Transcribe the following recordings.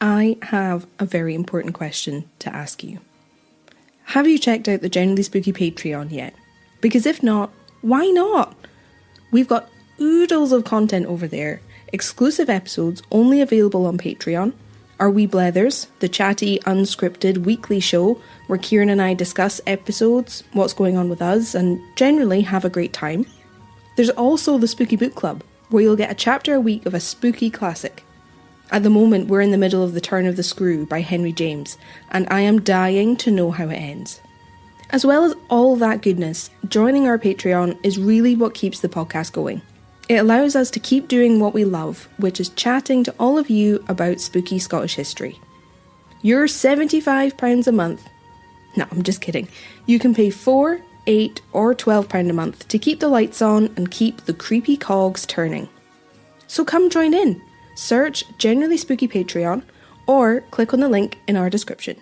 I have a very important question to ask you. Have you checked out the Generally Spooky Patreon yet? Because if not, why not? We've got oodles of content over there, exclusive episodes only available on Patreon, our Wee Blethers, the chatty, unscripted weekly show where Kieran and I discuss episodes, what's going on with us, and generally have a great time. There's also the Spooky Book Club, where you'll get a chapter a week of a spooky classic. At the moment, we're in the middle of The Turn of the Screw by Henry James, and I am dying to know how it ends. As well as all that goodness, joining our Patreon is really what keeps the podcast going. It allows us to keep doing what we love, which is chatting to all of you about spooky Scottish history. You're £75 a month. No, I'm just kidding. You can pay £4, £8 or £12 a month to keep the lights on and keep the creepy cogs turning. So come join in. Search Generally Spooky Patreon or click on the link in our description.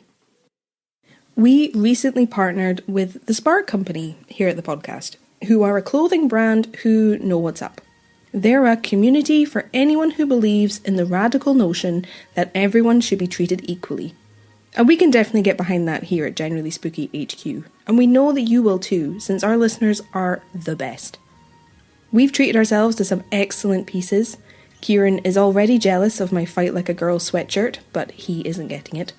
We recently partnered with the Spark Company here at the podcast, who are a clothing brand who know what's up. They're a community for anyone who believes in the radical notion that everyone should be treated equally. And we can definitely get behind that here at Generally Spooky HQ. And we know that you will too, since our listeners are the best. We've treated ourselves to some excellent pieces. Kieran is already jealous of my Fight Like a Girl sweatshirt, but he isn't getting it.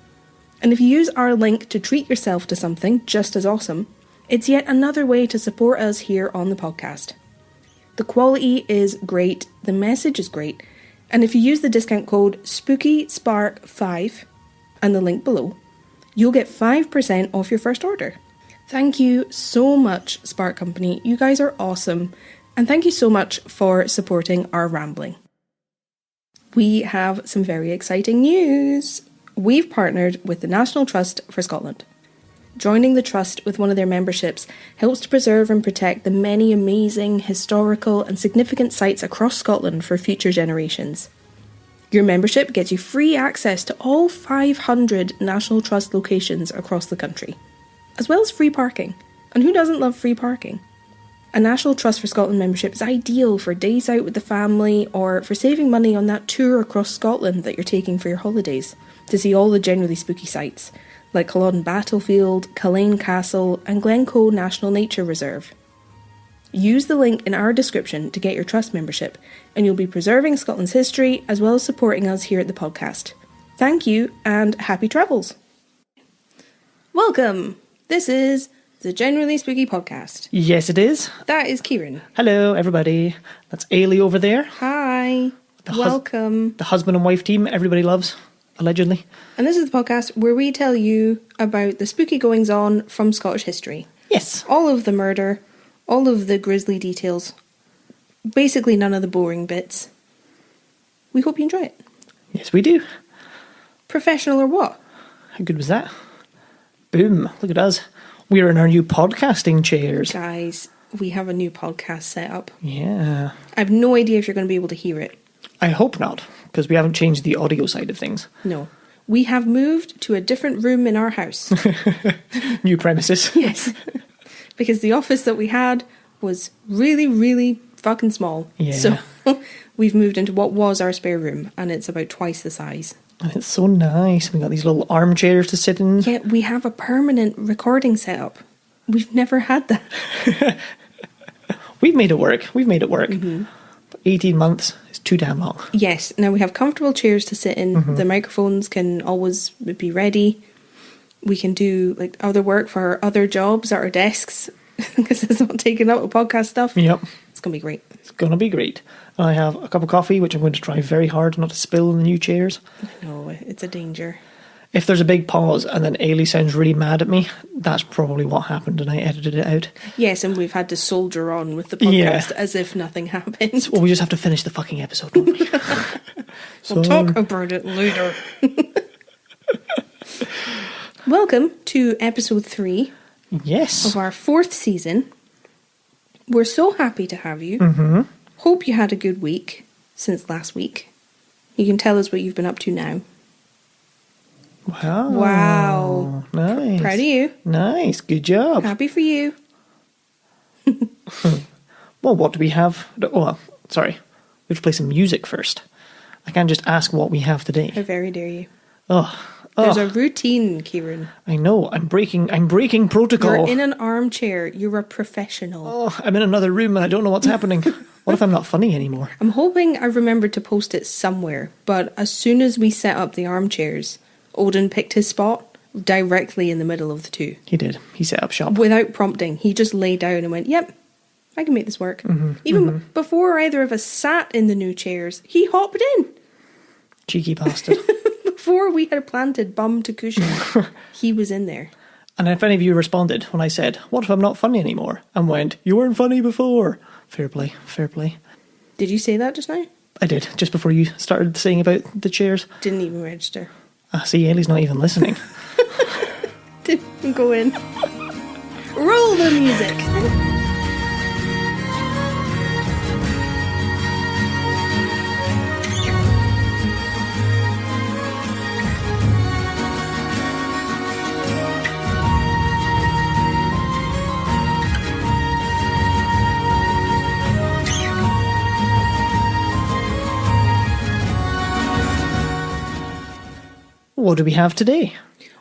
And if you use our link to treat yourself to something just as awesome, it's yet another way to support us here on the podcast. The quality is great, the message is great, and if you use the discount code SPOOKYSPARK5 and the link below, you'll get 5% off your first order. Thank you so much, Spark Company. You guys are awesome, and thank you so much for supporting our rambling. We have some very exciting news. We've partnered with the National Trust for Scotland. Joining the Trust with one of their memberships helps to preserve and protect the many amazing, historical and significant sites across Scotland for future generations. Your membership gets you free access to all 500 National Trust locations across the country, as well as free parking. And who doesn't love free parking? A National Trust for Scotland membership is ideal for days out with the family or for saving money on that tour across Scotland that you're taking for your holidays to see all the generally spooky sites, like Culloden Battlefield, Culzean Castle and Glencoe National Nature Reserve. Use the link in our description to get your Trust membership, and you'll be preserving Scotland's history as well as supporting us here at the podcast. Thank you, and happy travels! Welcome! This is the Generally Spooky Podcast. Yes, it is. That is Kieran. Hello, everybody. That's Eilidh over there. Hi. Welcome. The husband and wife team everybody loves, allegedly. And this is the podcast where we tell you about the spooky goings-on from Scottish history. Yes. All of the murder, all of the grisly details, basically none of the boring bits. We hope you enjoy it. Yes, we do. Professional or what? How good was that? Boom. Look at us. We're in our new podcasting chairs. Guys, we have a new podcast set up. Yeah. I have no idea if you're going to be able to hear it. I hope not, because we haven't changed the audio side of things. No. We have moved to a different room in our house. New premises. Yes. Because the office that we had was really, really fucking small. Yeah. So we've moved into what was our spare room, and it's about twice the size. And it's so nice. We got these little armchairs to sit in. Yeah, we have a permanent recording setup. We've never had that. We've made it work. Mm-hmm. But 18 months is too damn long. Yes. Now we have comfortable chairs to sit in. Mm-hmm. The microphones can always be ready. We can do like other work for our other jobs at our desks because it's not taking up with podcast stuff. Yep. It's going to be great. It's going to be great. And I have a cup of coffee, which I'm going to try very hard not to spill in the new chairs. No, it's a danger. If there's a big pause and then Eilidh sounds really mad at me, that's probably what happened and I edited it out. Yes, and we've had to soldier on with the podcast as if nothing happened. Well, we just have to finish the fucking episode, don't we? We'll talk about it later. Welcome to episode 3 of our 4th season. We're so happy to have you. Mm-hmm. Hope you had a good week since last week. You can tell us what you've been up to now. Wow. Nice. Proud of you. Nice. Good job. Happy for you. Well, what do we have? Oh, sorry. We have to play some music first. I can't just ask what we have today. How very dare you. There's a routine, Kieran. I know. I'm breaking protocol. You're in an armchair. You're a professional. Oh, I'm in another room and I don't know what's happening. What if I'm not funny anymore? I'm hoping I remembered to post it somewhere, but as soon as we set up the armchairs, Odin picked his spot directly in the middle of the two. He did. He set up shop. Without prompting. He just lay down and went, yep, I can make this work. Even before either of us sat in the new chairs, he hopped in. Cheeky bastard. Before we had planted bum to cushion, he was in there. And if any of you responded when I said, what if I'm not funny anymore? And went, you weren't funny before. Fair play, fair play. Did you say that just now? I did, just before you started saying about the chairs. Didn't even register. See, Eilidh's not even listening. Didn't go in. Roll the music. What do we have today?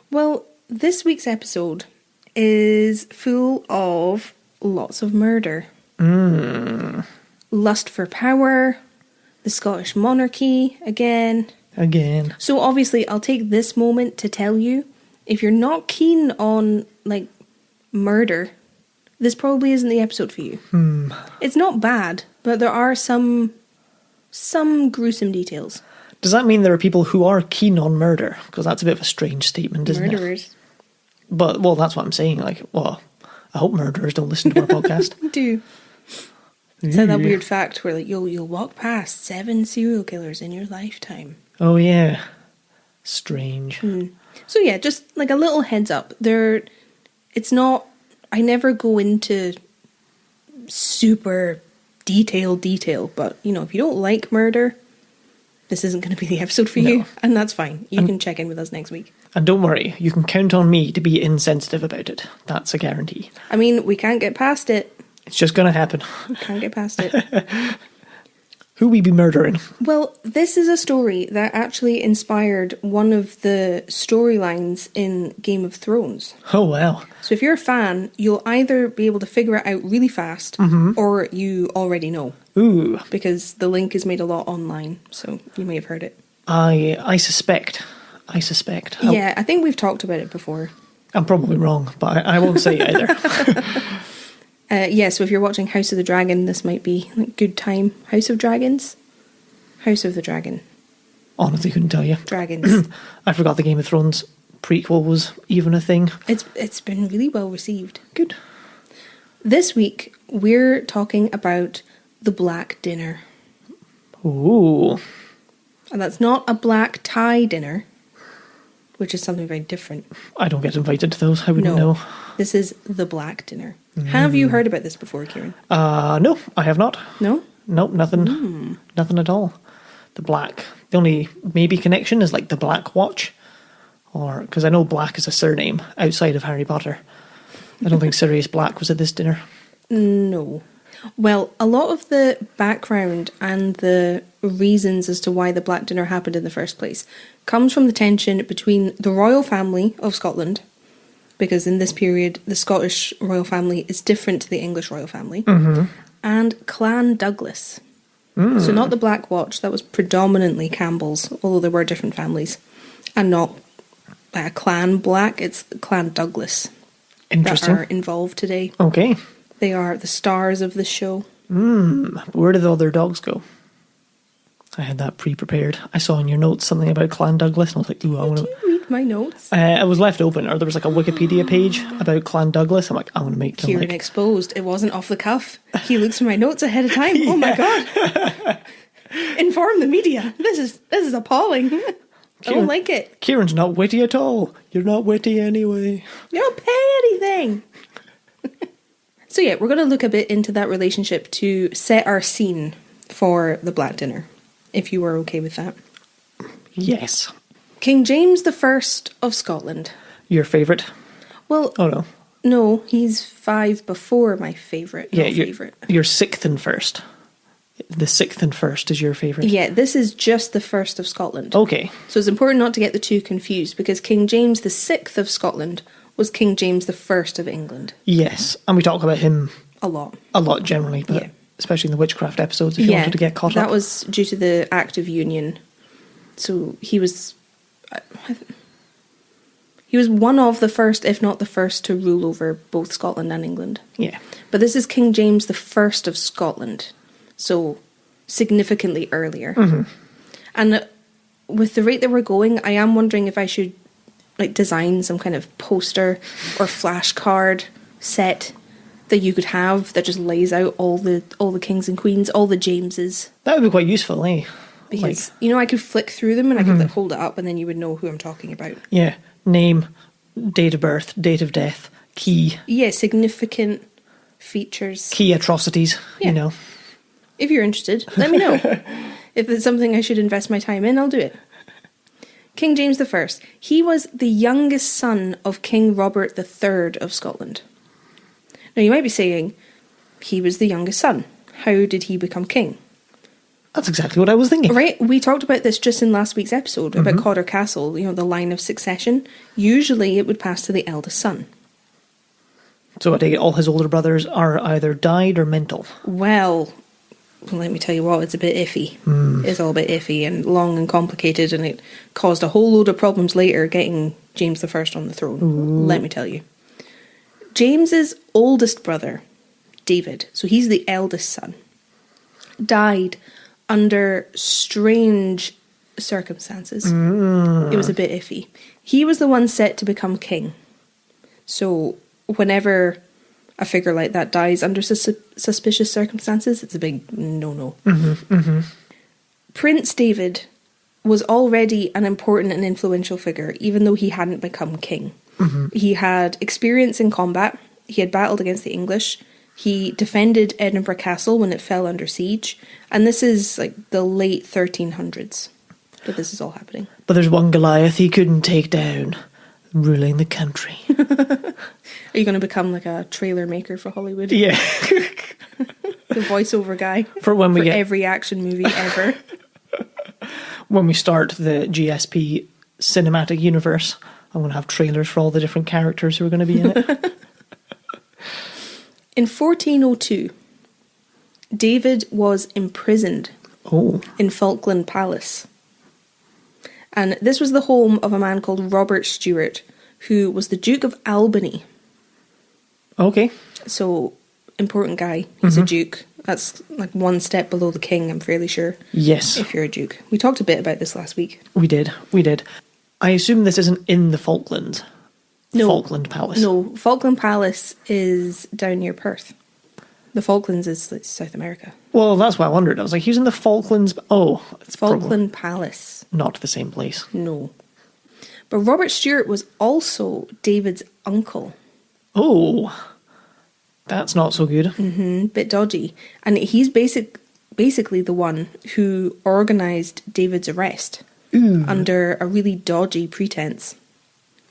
Well, this week's episode is full of lots of murder. Lust for power, the Scottish monarchy again. So obviously I'll take this moment to tell you, if you're not keen on, like, murder, this probably isn't the episode for you. It's not bad, but there are some gruesome details. Does that mean there are people who are keen on murder? Because that's a bit of a strange statement, isn't it? Murderers. But, well, that's what I'm saying. Like, well, I hope murderers don't listen to our podcast. Do. It's like that weird fact where, like, you'll walk past 7 serial killers in your lifetime. Oh, yeah. Strange. So, yeah, just, like, a little heads up. It's not... I never go into super detail, but, you know, if you don't like murder... This isn't going to be the episode for you, and that's fine. You can check in with us next week. And don't worry, you can count on me to be insensitive about it. That's a guarantee. I mean, we can't get past it. It's just going to happen. Can't get past it. Who we be murdering? Well, this is a story that actually inspired one of the storylines in Game of Thrones. Oh, wow. So if you're a fan, you'll either be able to figure it out really fast, or you already know. Ooh. Because the link is made a lot online, so you may have heard it. I suspect. Yeah, I think we've talked about it before. I'm probably wrong, but I won't say either. Yeah, so if you're watching House of the Dragon, this might be a good time. House of Dragons? House of the Dragon. Honestly, couldn't tell you. Dragons. I forgot the Game of Thrones prequel was even a thing. It's been really well received. Good. This week, we're talking about the Black Dinner. Ooh. And that's not a black tie dinner, which is something very different. I don't get invited to those. I wouldn't know. This is the Black Dinner. Have you heard about this before, Kieran? No, I have not. No? Nope, nothing. Nothing at all. The only maybe connection is like the Black Watch. Or, because I know Black is a surname outside of Harry Potter. I don't think Sirius Black was at this dinner. No. Well, a lot of the background and the reasons as to why the Black Dinner happened in the first place comes from the tension between the royal family of Scotland, because in this period the Scottish royal family is different to the English royal family, and Clan Douglas. So not the Black Watch, that was predominantly Campbell's, although there were different families, and not Clan Black, it's Clan Douglas that are involved today. Okay. They are the stars of the show. Where did the other dogs go? I had that pre-prepared. I saw in your notes something about Clan Douglas, and I was like, ooh, I want to... Did you read my notes? It was left open, or there was like a Wikipedia page about Clan Douglas. I'm like, I want to make them Kieran exposed. It wasn't off the cuff. He looks for my notes ahead of time. Oh my god. Inform the media. This is appalling. I don't like it. Kieran's not witty at all. You're not witty anyway. You don't pay anything. So yeah, we're going to look a bit into that relationship to set our scene for the Black Dinner, if you are okay with that. Yes. King James I of Scotland. Your favourite? Well, oh no. No, he's 5 before my favourite. Yeah, you're 6th and 1st. The 6th and 1st is your favourite? Yeah, this is just the 1st of Scotland. Okay. So it's important not to get the two confused, because King James the 6th of Scotland was King James the 1st of England. Yes, and we talk about him a lot generally, but yeah. especially in the witchcraft episodes, if you wanted to get caught up. That was due to the Act of Union. So he was one of the first, if not the first, to rule over both Scotland and England. Yeah. But this is King James the 1st of Scotland, so significantly earlier. Mm-hmm. And with the rate that we're going, I am wondering if I should design some kind of poster or flashcard set that you could have that just lays out all the kings and queens, all the Jameses. That would be quite useful, eh? Because, I could flick through them and I could hold it up and then you would know who I'm talking about. Yeah. Name, date of birth, date of death, key. Yeah, significant features. Key atrocities, Yeah. If you're interested, let me know. If it's something I should invest my time in, I'll do it. King James I. He was the youngest son of King Robert III of Scotland. Now, you might be saying, he was the youngest son. How did he become king? That's exactly what I was thinking. Right, we talked about this just in last week's episode, about Codder Castle, the line of succession. Usually it would pass to the eldest son. So I take it all his older brothers are either died or mental. Well, let me tell you what, it's a bit iffy. It's all a bit iffy and long and complicated, and it caused a whole load of problems later getting James I on the throne. Ooh. Let me tell you. James's oldest brother, David, so he's the eldest son, died under strange circumstances. It was a bit iffy. He was the one set to become king. So whenever a figure like that dies under suspicious circumstances, it's a big no-no. Prince David was already an important and influential figure, even though he hadn't become king. He had experience in combat. He had battled against the English. He defended Edinburgh Castle when it fell under siege. And this is the late 1300s that this is all happening. But there's one Goliath he couldn't take down, ruling the country. Are you going to become a trailer maker for Hollywood? Yeah. The voiceover guy for when we get every action movie ever. When we start the GSP cinematic universe, I'm going to have trailers for all the different characters who are going to be in it. In 1402, David was imprisoned in Falkland Palace. And this was the home of a man called Robert Stewart, who was the Duke of Albany. Okay. So, important guy. He's a duke. That's one step below the king, I'm fairly sure. Yes. If you're a duke. We talked a bit about this last week. We did. I assume this isn't in the Falklands. No. Falkland Palace. No, Falkland Palace is down near Perth. The Falklands is South America. Well, that's what I wondered. I was like, he's in the Falklands. Oh, it's Falkland Palace. Not the same place. No. But Robert Stewart was also David's uncle. Oh, that's not so good. Bit dodgy. And he's basically the one who organised David's arrest under a really dodgy pretense.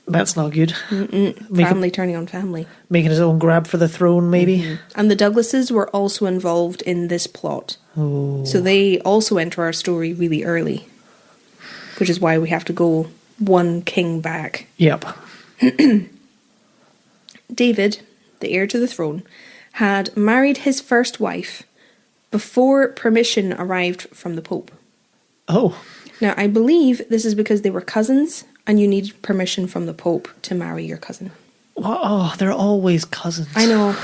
That's not good. Family turning on family. Making his own grab for the throne, maybe. And the Douglases were also involved in this plot. Oh. So they also enter our story really early. Which is why we have to go one king back. Yep. David, the heir to the throne, had married his first wife before permission arrived from the Pope. Oh. Now, I believe this is because they were cousins and you needed permission from the Pope to marry your cousin. Oh, they're always cousins. I know.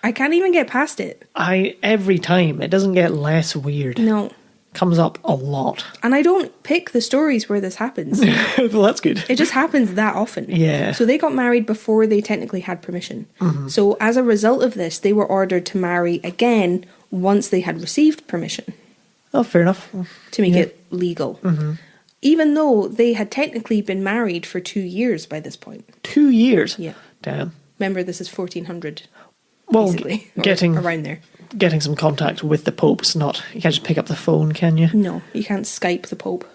I can't even get past it. Every time. It doesn't get less weird. No. Comes up a lot. And I don't pick the stories where this happens. Well, that's good. It just happens that often. Yeah. So they got married before they technically had permission. So as a result of this, they were ordered to marry again once they had received permission. Oh, fair enough. To make it legal. Even though they had technically been married for 2 years by this point. 2 years? Yeah. Damn. Remember, this is 1400. Well, basically, getting around there. Getting some contact with the Pope's not... You can't just pick up the phone, can you? No, you can't Skype the Pope.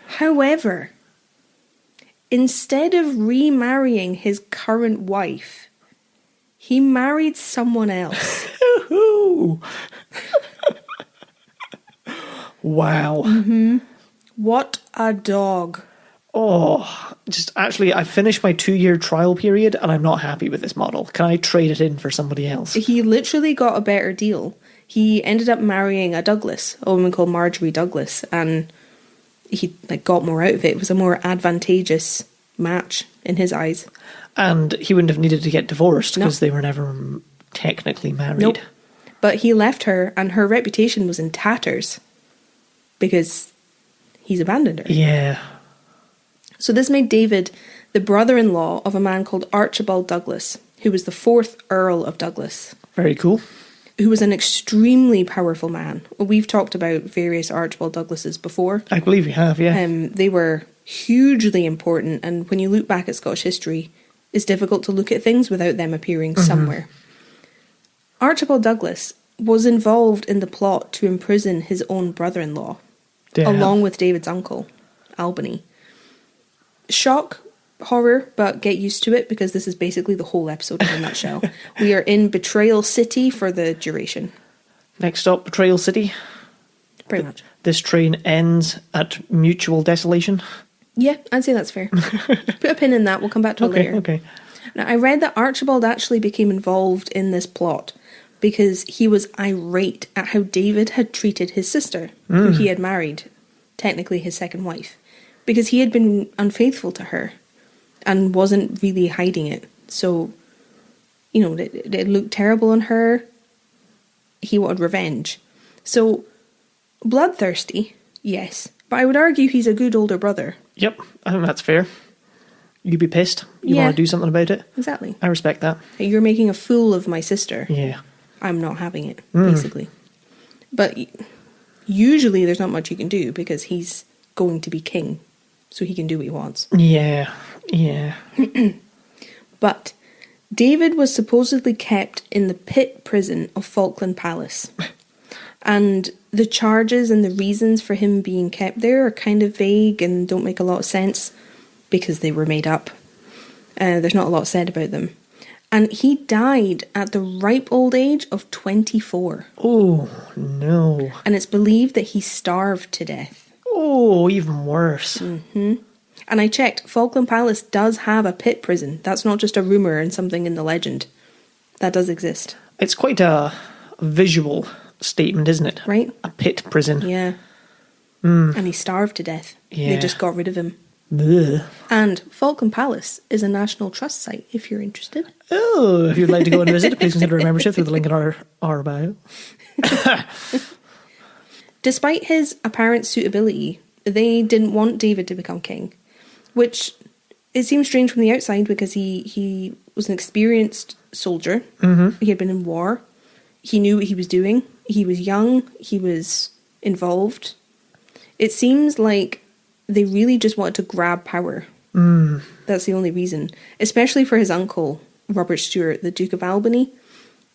However, instead of remarrying his current wife, he married someone else. Woohoo! Wow. What a dog. Oh, just actually, I finished my 2-year trial period and I'm not happy with this model. Can I trade it in for somebody else? He literally got a better deal. He ended up marrying a Douglas, a woman called Marjorie Douglas, and he got more out of it. It was a more advantageous match in his eyes. And he wouldn't have needed to get divorced because they were never technically married. Nope. But he left her and her reputation was in tatters because he's abandoned her. Yeah. So this made David the brother-in-law of a man called Archibald Douglas, who was the 4th Earl of Douglas. Very cool. Who was an extremely powerful man. We've talked about various Archibald Douglases before. I believe we have, yeah. They were hugely important, and when you look back at Scottish history, it's difficult to look at things without them appearing somewhere. Archibald Douglas was involved in the plot to imprison his own brother-in-law, along with David's uncle, Albany. Shock, horror, but get used to it because this is basically the whole episode in a nutshell. We are in Betrayal City for the duration. Next stop, Betrayal City. Pretty much. This train ends at mutual desolation. Yeah, I'd say that's fair. Put a pin in that, we'll come back to it later. Okay. Now, I read that Archibald actually became involved in this plot because he was irate at how David had treated his sister, who he had married, technically his second wife, because he had been unfaithful to her and wasn't really hiding it. So, it looked terrible on her. He wanted revenge. So, bloodthirsty, yes, but I would argue he's a good older brother. Yep, I think that's fair. You'd be pissed. You want to do something about it. Exactly. I respect that. You're making a fool of my sister. Yeah. I'm not having it, basically. But usually there's not much you can do because he's going to be king, so he can do what he wants. Yeah. But David was supposedly kept in the pit prison of Falkland Palace. And the charges and the reasons for him being kept there are kind of vague and don't make a lot of sense because they were made up. There's not a lot said about them. And he died at the ripe old age of 24. Oh, no. And it's believed that he starved to death. Oh, even worse. And I checked, Falkland Palace does have a pit prison. That's not just a rumour and something in the legend. That does exist. It's quite a visual statement, isn't it? Right? A pit prison. Yeah. And he starved to death. Yeah. They just got rid of him. Ugh. And Falkland Palace is a National Trust site, if you're interested. Oh, if you'd like to go and visit, please consider a membership through the link in our bio. Despite his apparent suitability, they didn't want David to become king, which it seems strange from the outside because he was an experienced soldier. He had been in war. He knew what he was doing. He was young. He was involved. It seems like they really just wanted to grab power. That's the only reason. Especially for his uncle, Robert Stewart, the Duke of Albany,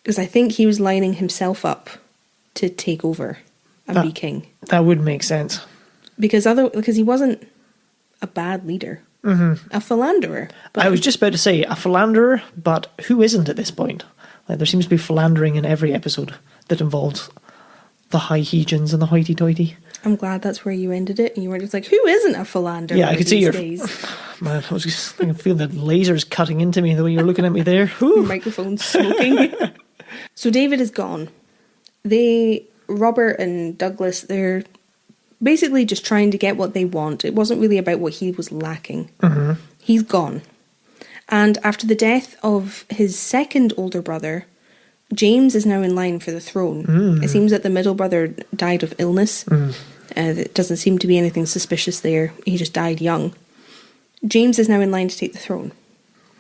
because I think he was lining himself up to take over and be king. That would make sense. Because he wasn't a bad leader. A philanderer. I was just about to say, a philanderer, but who isn't at this point? Like, there seems to be philandering in every episode that involves the high heegens and the hoity-toity. I'm glad that's where you ended it. And you were just like, who isn't a philanderer? Yeah, I could see your... days? Man, I was just thinking, feel the lasers cutting into me the way you're looking at me there. Microphone smoking. So David is gone. Robert and Douglas, they're basically just trying to get what they want. It wasn't really about what he was lacking. He's gone. And after the death of his second older brother, James is now in line for the throne. It seems that the middle brother died of illness. There doesn't seem to be anything suspicious there. He just died young. James is now in line to take the throne.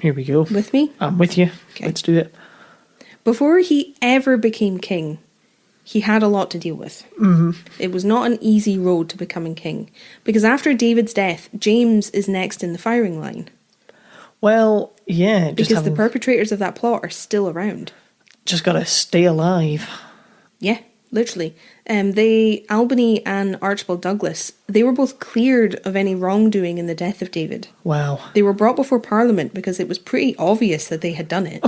Here we go. With me? I'm with you. Okay. Let's do it. Before he ever became king, he had a lot to deal with. It was not an easy road to becoming king. Because after David's death, James is next in the firing line. Well, yeah. Because the perpetrators of that plot are still around. Just gotta stay alive. Yeah, literally. Albany and Archibald Douglas, they were both cleared of any wrongdoing in the death of David. Wow. They were brought before Parliament because it was pretty obvious that they had done it.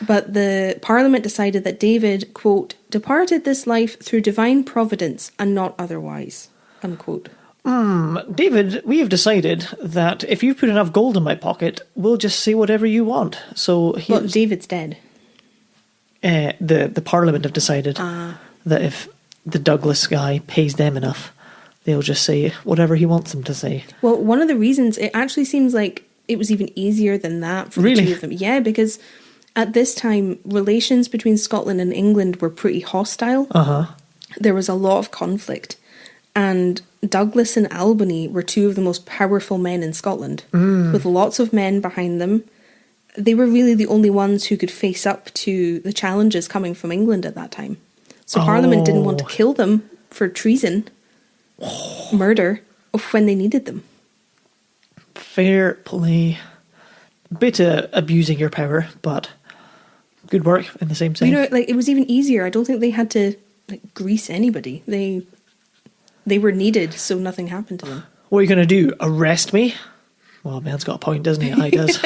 But the Parliament decided that David, quote, departed this life through divine providence and not otherwise, unquote. David, we have decided that if you put enough gold in my pocket, we'll just say whatever you want. So David's dead. The Parliament have decided that if the Douglas guy pays them enough, they'll just say whatever he wants them to say. Well, one of the reasons, it actually seems like it was even easier than that for the two of them. Yeah, because at this time, relations between Scotland and England were pretty hostile. There was a lot of conflict. And Douglas and Albany were two of the most powerful men in Scotland, with lots of men behind them. They were really the only ones who could face up to the challenges coming from England at that time. So Parliament didn't want to kill them for treason, murder, when they needed them. Fair play. Bit of abusing your power, but good work in the same sense. You know, like, it was even easier. I don't think they had to grease anybody. They were needed, so nothing happened to them. What are you going to do? Arrest me? Well, man's got a point, doesn't he? I does.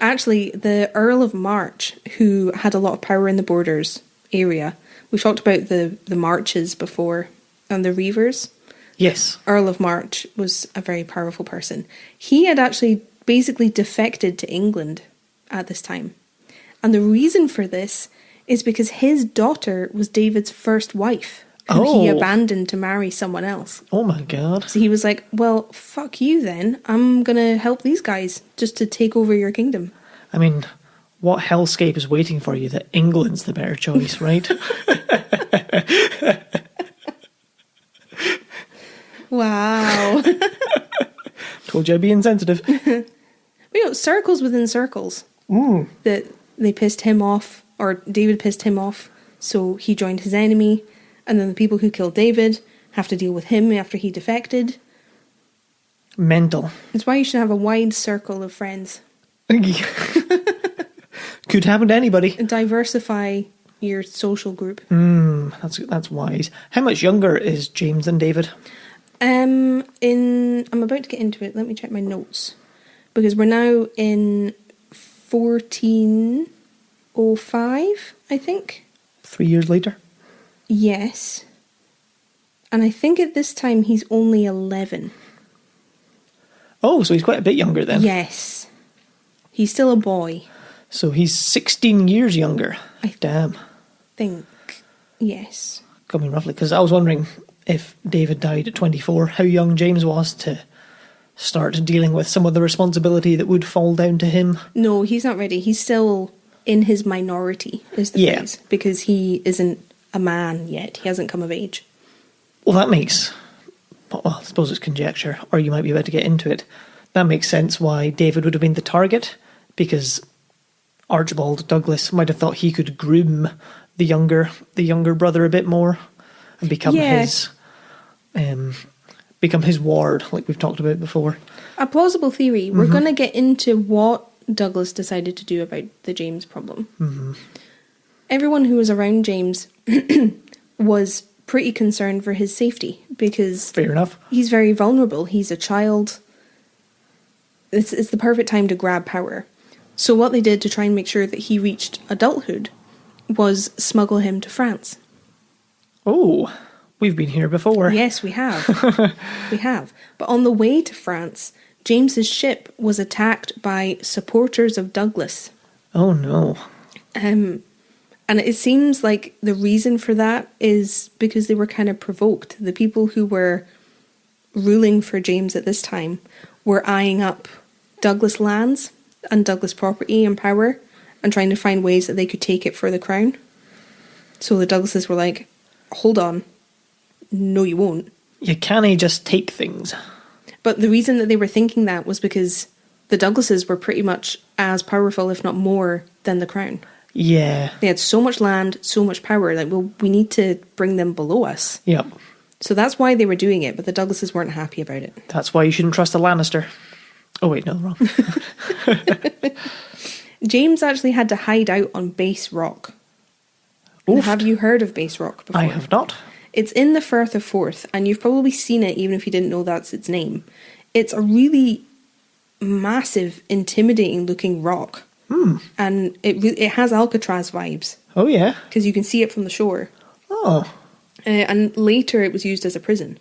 Actually, the Earl of March, who had a lot of power in the Borders area, we've talked about the Marches before, and the Reivers. Yes. Earl of March was a very powerful person. He had actually basically defected to England at this time. And the reason for this is because his daughter was David's first wife, who he abandoned to marry someone else. Oh my God. So he was like, well, fuck you then. I'm going to help these guys just to take over your kingdom. I mean, what hellscape is waiting for you that England's the better choice, right? Wow. Told you I'd be insensitive. You know, circles within circles. That they pissed him off, or David pissed him off, so he joined his enemy. And then the people who killed David have to deal with him after he defected. Mental. It's why you should have a wide circle of friends. Could happen to anybody. And diversify your social group. That's wise. How much younger is James than David? I'm about to get into it. Let me check my notes. Because we're now in 1405, I think. 3 years later? Yes. And I think at this time he's only 11. Oh, so he's quite a bit younger then. Yes. He's still a boy. So he's 16 years younger. Damn. Think, yes. Got me roughly, because I was wondering if David died at 24, how young James was to start dealing with some of the responsibility that would fall down to him. No, he's not ready. He's still in his minority, is the phrase, because he isn't a man yet. He hasn't come of age. Well, that makes... Well, I suppose it's conjecture, or you might be about to get into it. That makes sense why David would have been the target, because Archibald Douglas might have thought he could groom the younger brother a bit more and become his ward, like we've talked about before. A plausible theory. We're going to get into what Douglas decided to do about the James problem. Everyone who was around James was pretty concerned for his safety, because fair enough, he's very vulnerable. He's a child. It's the perfect time to grab power. So what they did to try and make sure that he reached adulthood was smuggle him to France. Oh, we've been here before. Yes, we have. We have. But on the way to France, James's ship was attacked by supporters of Douglas. Oh no. And it seems like the reason for that is because they were kind of provoked. The people who were ruling for James at this time were eyeing up Douglas lands and Douglas property and power and trying to find ways that they could take it for the crown. So the Douglases were like, hold on, no you won't. You can't just take things. But the reason that they were thinking that was because the Douglases were pretty much as powerful, if not more, than the crown. Yeah. They had so much land, so much power, like, well, we need to bring them below us. Yep. So that's why they were doing it, but the Douglases weren't happy about it. That's why you shouldn't trust a Lannister. Oh wait, no, wrong. James actually had to hide out on Base Rock. And have you heard of base rock before? I have not. It's in the Firth of Forth, and you've probably seen it even if you didn't know that's its name. It's a really massive, intimidating looking rock. And it has Alcatraz vibes. Oh, yeah. Because you can see it from the shore. Oh. And later it was used as a prison.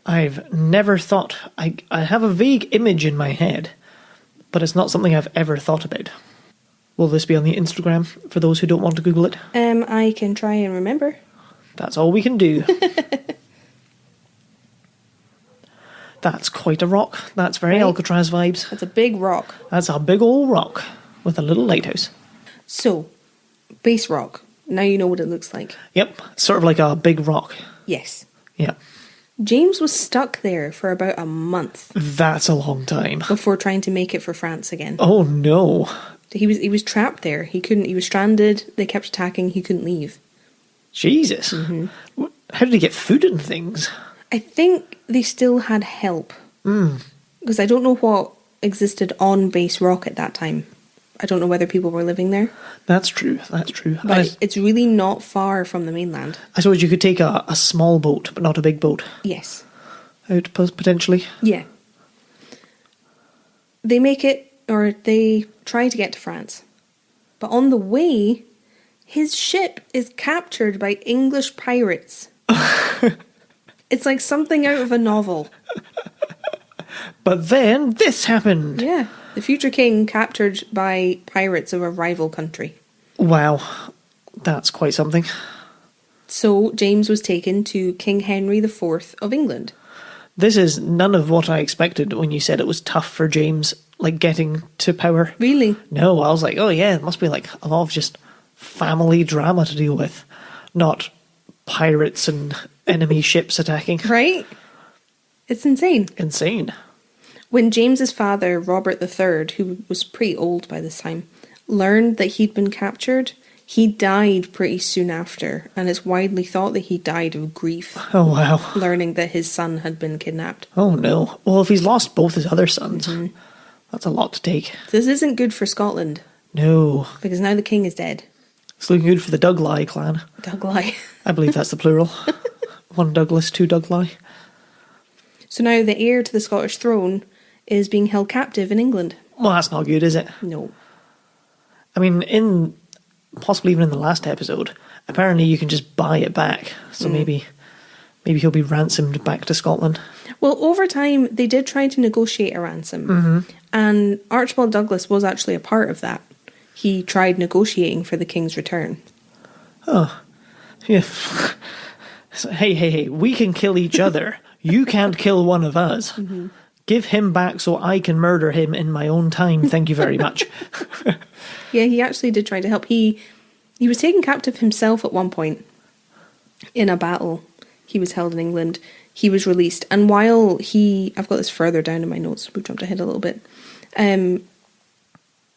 I've never thought... I have a vague image in my head, but it's not something I've ever thought about. Will this be on the Instagram for those who don't want to Google it? I can try and remember. That's all we can do. That's quite a rock. That's very Alcatraz vibes. That's a big rock. That's a big old rock with a little lighthouse. So, base rock. Now you know what it looks like. Yep, sort of like a big rock. Yes. Yeah. James was stuck there for about a month. That's a long time. Before trying to make it for France again. Oh no. He was trapped there. He was stranded. They kept attacking. He couldn't leave. Jesus. How did he get food and things? I think they still had help. Because I don't know what existed on base rock at that time. I don't know whether people were living there. That's true. But it's really not far from the mainland. I suppose you could take a small boat, but not a big boat. Yes. Out potentially. Yeah. They make it, or they try to get to France. But on the way, his ship is captured by English pirates. It's like something out of a novel. But then this happened. Yeah. The future king captured by pirates of a rival country. Wow. That's quite something. So James was taken to King Henry IV of England. This is none of what I expected when you said it was tough for James, like, getting to power. Really? No, I was like, oh yeah, it must be like a lot of just family drama to deal with, not pirates and enemy ships attacking. Right? It's insane. Insane. When James's father, Robert III, who was pretty old by this time, learned that he'd been captured, he died pretty soon after, and it's widely thought that he died of grief. Oh wow. Learning that his son had been kidnapped. Oh no. Well, if he's lost both his other sons, that's a lot to take. This isn't good for Scotland. No. Because now the king is dead. It's looking good for the Douglai clan. Douglai. I believe that's the plural. One Douglas, two Douglai. So now the heir to the Scottish throne is being held captive in England. Well, that's not good, is it? No. I mean, possibly even in the last episode, apparently you can just buy it back. So maybe he'll be ransomed back to Scotland. Well, over time, they did try to negotiate a ransom. And Archibald Douglas was actually a part of that. He tried negotiating for the king's return. Oh. Yeah. So, hey, we can kill each other. You can't kill one of us. Give him back so I can murder him in my own time. Thank you very much. Yeah, he actually did try to help. He was taken captive himself at one point in a battle. He was held in England. He was released. And while I've got this further down in my notes. We've jumped ahead a little bit. And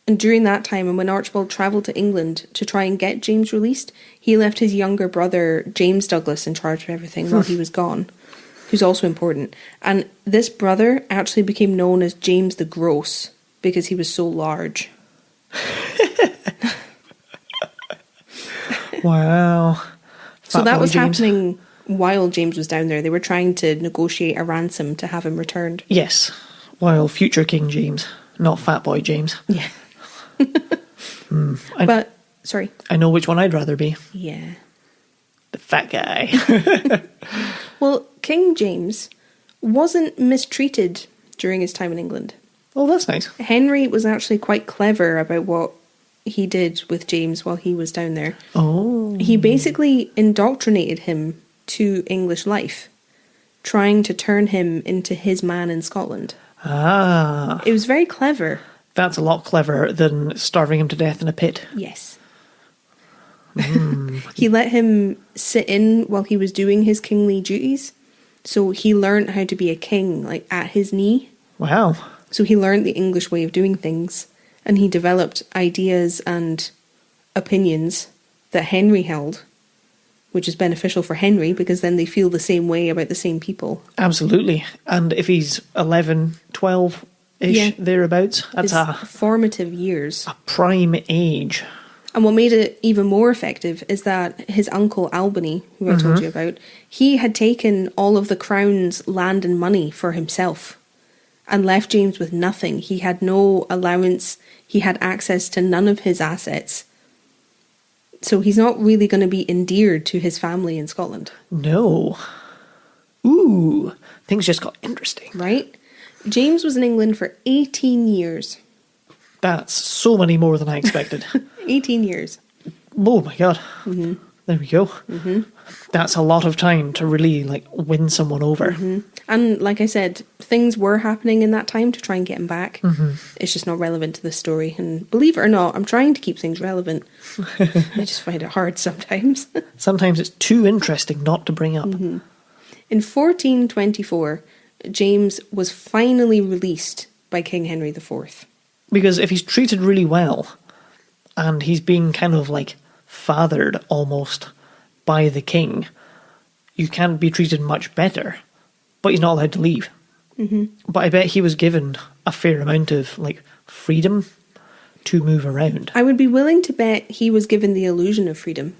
during that time, and when Archibald travelled to England to try and get James released, he left his younger brother, James Douglas, in charge of everything while he was gone, who's also important. And this brother actually became known as James the Gross because he was so large. Wow. So that was happening while James was down there. They were trying to negotiate a ransom to have him returned. Yes, while future King James, not Fat Boy James. Yeah. Sorry. I know which one I'd rather be. Yeah. The fat guy. Well, King James wasn't mistreated during his time in England. Oh, that's nice. Henry was actually quite clever about what he did with James while he was down there. Oh. He basically indoctrinated him to English life, trying to turn him into his man in Scotland. Ah. It was very clever. That's a lot cleverer than starving him to death in a pit. Yes. He let him sit in while he was doing his kingly duties. So he learned how to be a king, like, at his knee. Wow. So he learned the English way of doing things. And he developed ideas and opinions that Henry held, which is beneficial for Henry because then they feel the same way about the same people. Absolutely. And if he's 11, 12-ish, thereabouts, that's His formative years. a prime age. And what made it even more effective is that his uncle Albany, who I told you about, he had taken all of the crown's land and money for himself and left James with nothing. He had no allowance. He had access to none of his assets. So he's not really going to be endeared to his family in Scotland. No. Ooh, things just got interesting. Right? James was in England for 18 years. That's so many more than I expected. 18 years. Oh my god. There we go. That's a lot of time to really win someone over. And like I said, things were happening in that time to try and get him back. It's just not relevant to the story. And believe it or not, I'm trying to keep things relevant. I just find it hard sometimes. Sometimes it's too interesting not to bring up. In 1424, James was finally released by King Henry IV. Because if he's treated really well, and he's being kind of fathered almost by the king, you can't be treated much better. But he's not allowed to leave. But I bet he was given a fair amount of freedom to move around. I would be willing to bet he was given the illusion of freedom.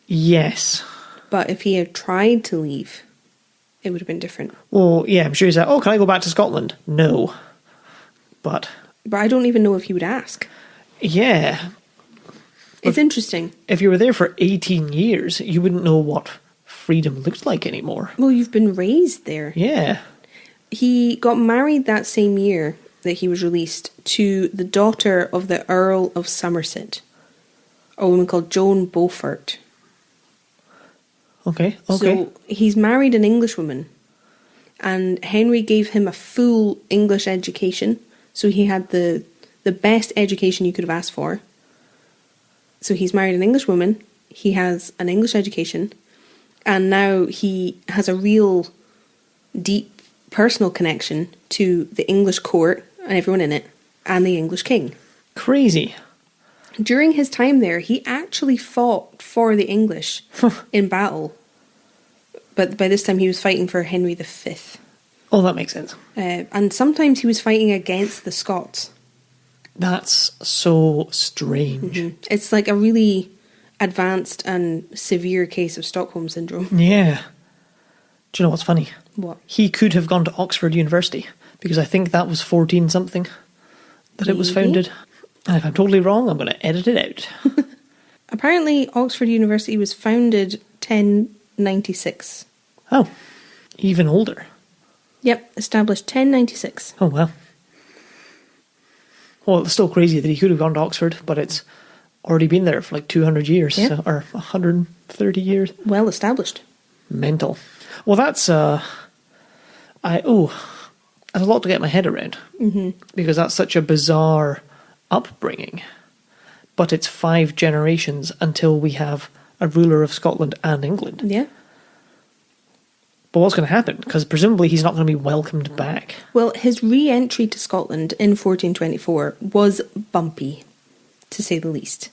Yes. But if he had tried to leave, it would have been different. Well, yeah, I'm sure he said, "Oh, can I go back to Scotland?" No. But I don't even know if he would ask. Yeah. It's interesting. If you were there for 18 years, you wouldn't know what freedom looked like anymore. Well, you've been raised there. Yeah. He got married that same year that he was released to the daughter of the Earl of Somerset, a woman called Joan Beaufort. Okay. So he's married an Englishwoman, and Henry gave him a full English education. So he had the best education you could have asked for. So he's married an Englishwoman, he has an English education, and now he has a real deep personal connection to the English court and everyone in it, and the English king. Crazy. During his time there, he actually fought for the English in battle. But by this time he was fighting for Henry V. Oh, that makes sense. And sometimes he was fighting against the Scots. That's so strange. It's like a really advanced and severe case of Stockholm Syndrome. Yeah. Do you know what's funny? What? He could have gone to Oxford University, because I think that was 14-something that it was founded. And if I'm totally wrong, I'm going to edit it out. Apparently, Oxford University was founded 1096. Oh, even older. Yep, established 1096. Oh, well. Well, it's still crazy that he could have gone to Oxford, but it's already been there for 200 years, Yeah. or 130 years. Well established. Mental. Well, that's there's a lot to get my head around, because that's such a bizarre upbringing. But it's 5 generations until we have a ruler of Scotland and England. Yeah. But what's going to happen? Because presumably he's not going to be welcomed back. Well, his re-entry to Scotland in 1424 was bumpy, to say the least.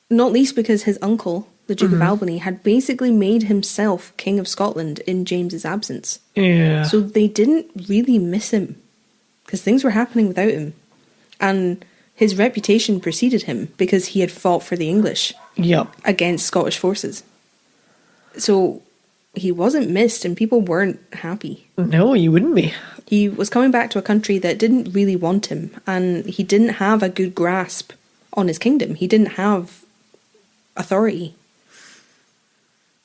Not least because his uncle, the Duke of Albany, had basically made himself King of Scotland in James's absence. Yeah. So they didn't really miss him, because things were happening without him. And his reputation preceded him because he had fought for the English against Scottish forces. So he wasn't missed, and people weren't happy. No, you wouldn't be. He was coming back to a country that didn't really want him, and he didn't have a good grasp on his kingdom. He didn't have authority.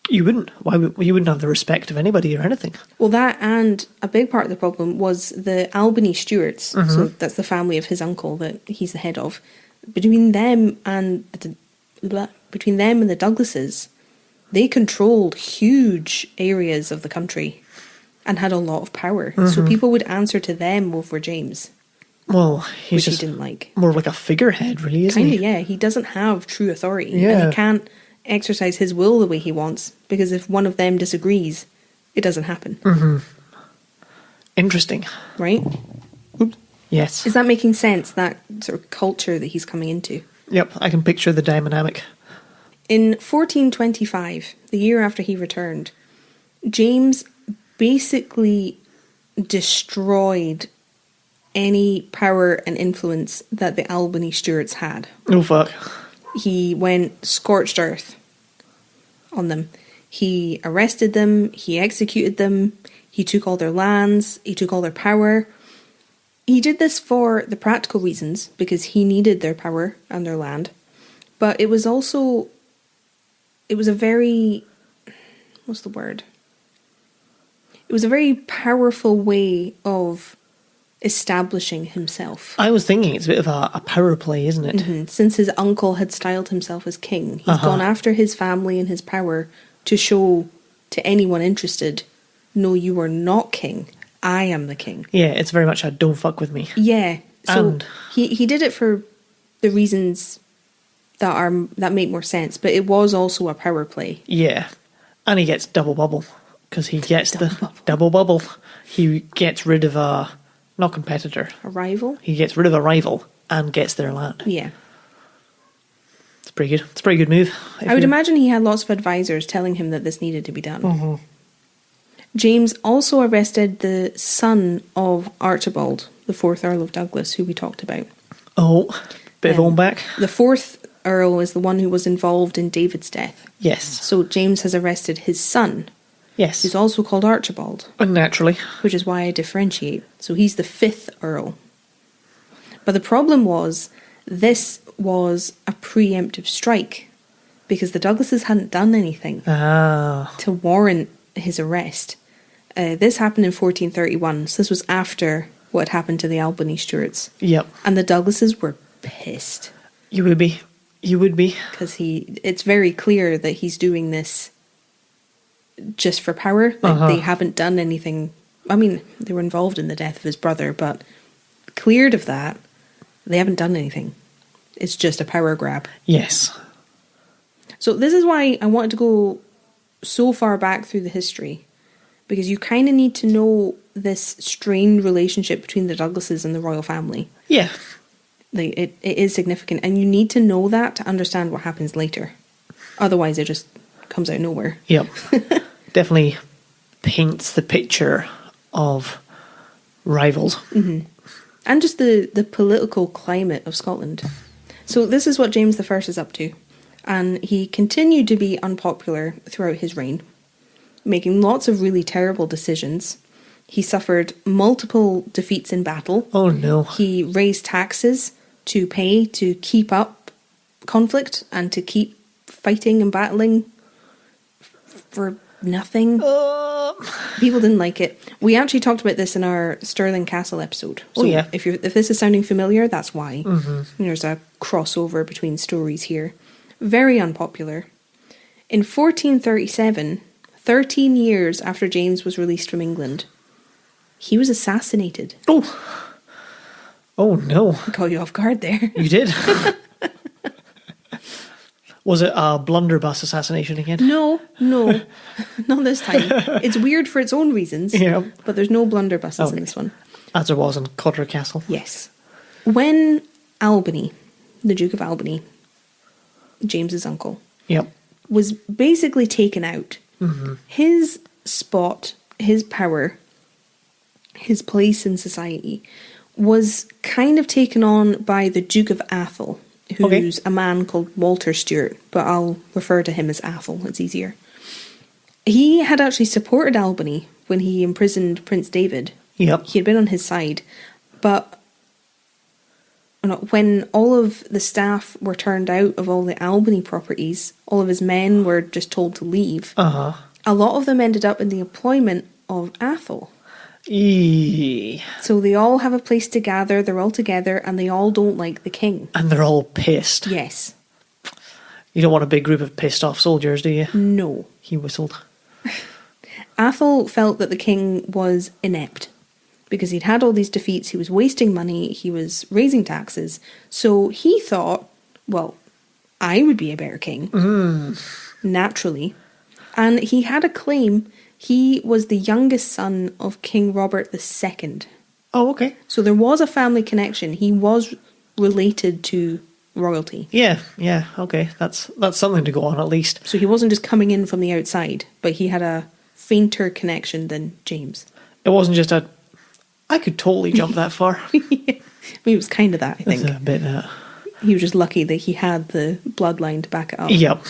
You wouldn't. You wouldn't have the respect of anybody or anything. Well, that, and a big part of the problem was the Albany Stuarts. So that's the family of his uncle that he's the head of. Between them and the Douglases, they controlled huge areas of the country and had a lot of power. So people would answer to them over James. Well, which he didn't like. More like a figurehead, really, isn't he? Kind of, yeah. He doesn't have true authority. Yeah. And he can't exercise his will the way he wants, because if one of them disagrees, it doesn't happen. Interesting. Right? Oops. Yes. Is that making sense, that sort of culture that he's coming into? Yep, I can picture the dynamic. In 1425, the year after he returned, James basically destroyed any power and influence that the Albany Stuarts had. Oh, fuck. He went scorched earth on them. He arrested them, he executed them, he took all their lands, he took all their power. He did this for the practical reasons, because he needed their power and their land. But it was also, it was a very, what's the word? It was a very powerful way of establishing himself. I was thinking it's a bit of a power play, isn't it? Mm-hmm. Since his uncle had styled himself as king, he's gone after his family and his power to show to anyone interested, no, you are not king. I am the king. Yeah, it's very much a don't fuck with me. Yeah. So he did it for the reasons that make more sense, but it was also a power play. Yeah. And he gets double bubble, because he gets double bubble. He gets rid of a, not competitor. A rival? He gets rid of a rival and gets their land. Yeah. It's pretty good. It's a pretty good move. I would imagine he had lots of advisors telling him that this needed to be done. Mm-hmm. James also arrested the son of Archibald, the 4th Earl of Douglas, who we talked about. Oh, bit of own back. The 4th Earl is the one who was involved in David's death. Yes. So James has arrested his son, Yes. who's also called Archibald. Naturally. Which is why I differentiate. So he's the 5th Earl. But the problem was, this was a preemptive strike, because the Douglases hadn't done anything to warrant his arrest. This happened in 1431, so this was after what had happened to the Albany Stuarts. Yep. And the Douglases were pissed. You would be. You would be. Because it's very clear that he's doing this just for power. Like, they haven't done anything. I mean, they were involved in the death of his brother, but cleared of that, they haven't done anything. It's just a power grab. Yes. So this is why I wanted to go so far back through the history, because you kind of need to know this strained relationship between the Douglases and the royal family. Yeah. Like, it is significant, and you need to know that to understand what happens later. Otherwise, it just comes out of nowhere. Yep. Definitely paints the picture of rivals. Mm-hmm. And just the political climate of Scotland. So this is what James I is up to. And he continued to be unpopular throughout his reign, making lots of really terrible decisions. He suffered multiple defeats in battle. Oh no. He raised taxes to pay to keep up conflict and to keep fighting and battling for nothing. People didn't like it. We actually talked about this in our Stirling Castle episode. So yeah. If this is sounding familiar, that's why. Mm-hmm. There's a crossover between stories here. Very unpopular. In 1437, 13 years after James was released from England, he was assassinated. Oh no. Caught you off guard there. You did. Was it a blunderbuss assassination again? No, not this time. It's weird for its own reasons, Yeah. but there's no blunderbusses in this one. As there was in Cotter Castle. Yes. When Albany, the Duke of Albany, James's uncle, Yep. was basically taken out, his spot, his power, his place in society was kind of taken on by the Duke of Atholl, who's a man called Walter Stewart, but I'll refer to him as Atholl, it's easier. He had actually supported Albany when he imprisoned Prince David. Yep. He had been on his side, but when all of the staff were turned out of all the Albany properties, all of his men were just told to leave. A lot of them ended up in the employment of Atholl. So they all have a place to gather, they're all together, and they all don't like the king. And they're all pissed. Yes. You don't want a big group of pissed off soldiers, do you? No. He whistled. Atholl felt that the king was inept, because he'd had all these defeats, he was wasting money, he was raising taxes, so he thought, well, I would be a better king, naturally. And he had a claim. He was the youngest son of King Robert II. Oh, okay. So there was a family connection. He was related to royalty. Yeah, okay. That's something to go on, at least. So he wasn't just coming in from the outside, but he had a fainter connection than James. It wasn't just I could totally jump that far. I mean, it was kind of that, I think. It's a bit He was just lucky that he had the bloodline to back it up. Yep.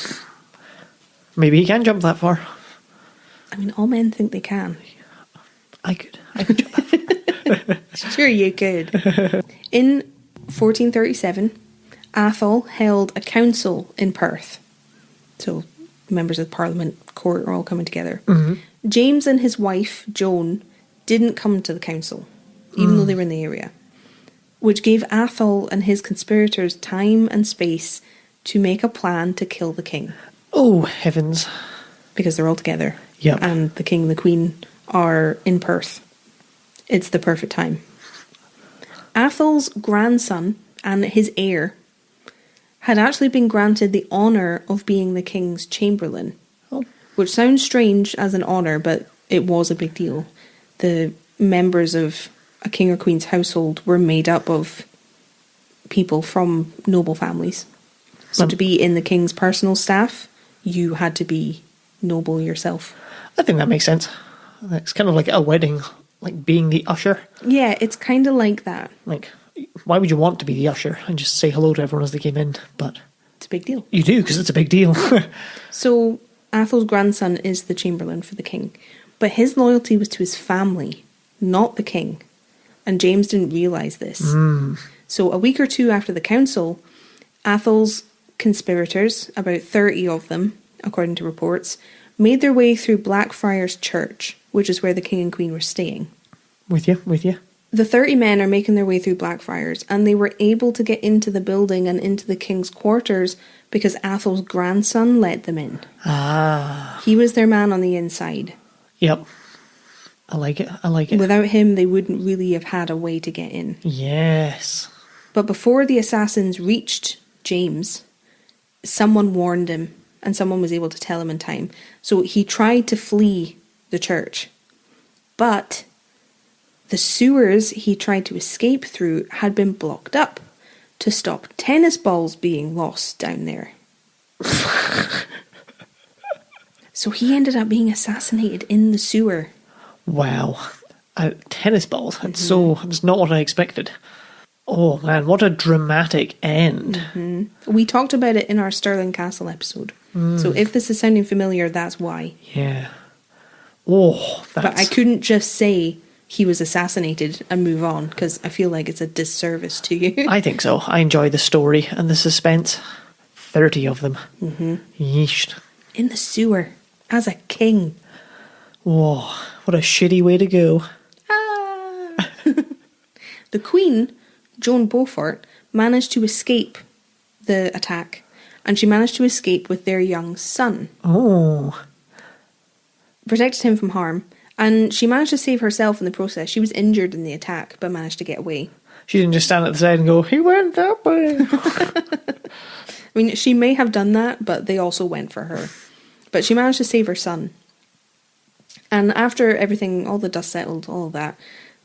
Maybe he can jump that far. I mean, all men think they can. I could jump that far. Sure you could. In 1437, Atholl held a council in Perth. So members of the Parliament court are all coming together. Mm-hmm. James and his wife, Joan, didn't come to the council, even though they were in the area, which gave Atholl and his conspirators time and space to make a plan to kill the king. Oh, heavens. Because they're all together. Yep. And the king and the queen are in Perth. It's the perfect time. Atholl's grandson and his heir had actually been granted the honour of being the king's chamberlain. Oh. Which sounds strange as an honour, but it was a big deal. The members of a king or queen's household were made up of people from noble families. So to be in the king's personal staff, you had to be noble yourself. I think that makes sense. It's kind of like a wedding, like being the usher. Yeah, it's kind of like that. Like, why would you want to be the usher and just say hello to everyone as they came in? But it's a big deal. You do, because it's a big deal. So Atholl's grandson is the chamberlain for the king, but his loyalty was to his family, not the king. And James didn't realise this. So a week or two after the council, Atholl's conspirators, about 30 of them, according to reports, made their way through Blackfriars Church, which is where the king and queen were staying. With you. The 30 men are making their way through Blackfriars, and they were able to get into the building and into the king's quarters because Atholl's grandson let them in. Ah. He was their man on the inside. Yep. I like it. Without him, they wouldn't really have had a way to get in. Yes. But before the assassins reached James, someone warned him, and someone was able to tell him in time. So he tried to flee the church. But the sewers he tried to escape through had been blocked up to stop tennis balls being lost down there. So he ended up being assassinated in the sewer. Wow. Tennis balls. That's not what I expected. Oh man, what a dramatic end. We talked about it in our Stirling Castle episode. So if this is sounding familiar, that's why. Yeah. Oh, that's... But I couldn't just say he was assassinated and move on, because I feel like it's a disservice to you. I think so. I enjoy the story and the suspense. 30 of them. Yeesh. In the sewer, as a king. Whoa, what a shitty way to go. Ah. The Queen, Joan Beaufort, managed to escape the attack, and she managed to escape with their young son. Oh. Protected him from harm, and she managed to save herself in the process. She was injured in the attack, but managed to get away. She didn't just stand at the side and go, he went that way. I mean, she may have done that, but they also went for her. But she managed to save her son. And after everything, all the dust settled, all of that,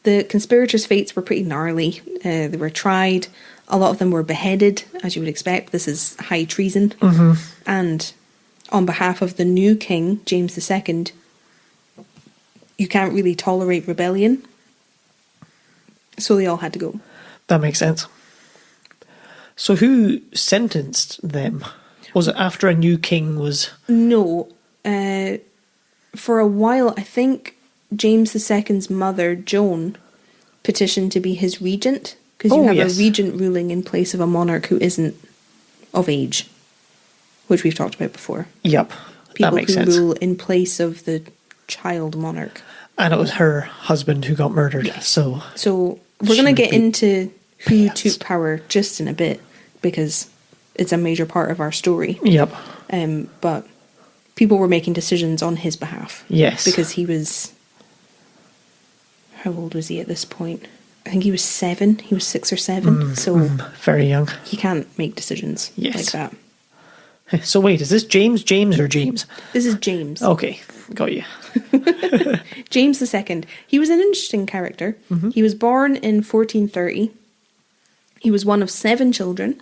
the conspirators' fates were pretty gnarly. They were tried. A lot of them were beheaded, as you would expect. This is high treason. And on behalf of the new king, James II, you can't really tolerate rebellion. So they all had to go. That makes sense. So who sentenced them? Was it after a new king was... No. For a while, I think James II's mother, Joan, petitioned to be his regent. Because you have a regent ruling in place of a monarch who isn't of age. Which we've talked about before. Yep, that makes sense. People who rule in place of the child monarch. And it was her husband who got murdered. Yes. So we're going to get into who took power just in a bit, because it's a major part of our story. Yep. But people were making decisions on his behalf. Yes. Because he was... How old was he at this point? I think he was 7. He was 6 or 7. Very young. He can't make decisions like that. So wait, is this James or James? This is James. Okay, got you. James II. He was an interesting character. He was born in 1430. He was one of 7 children.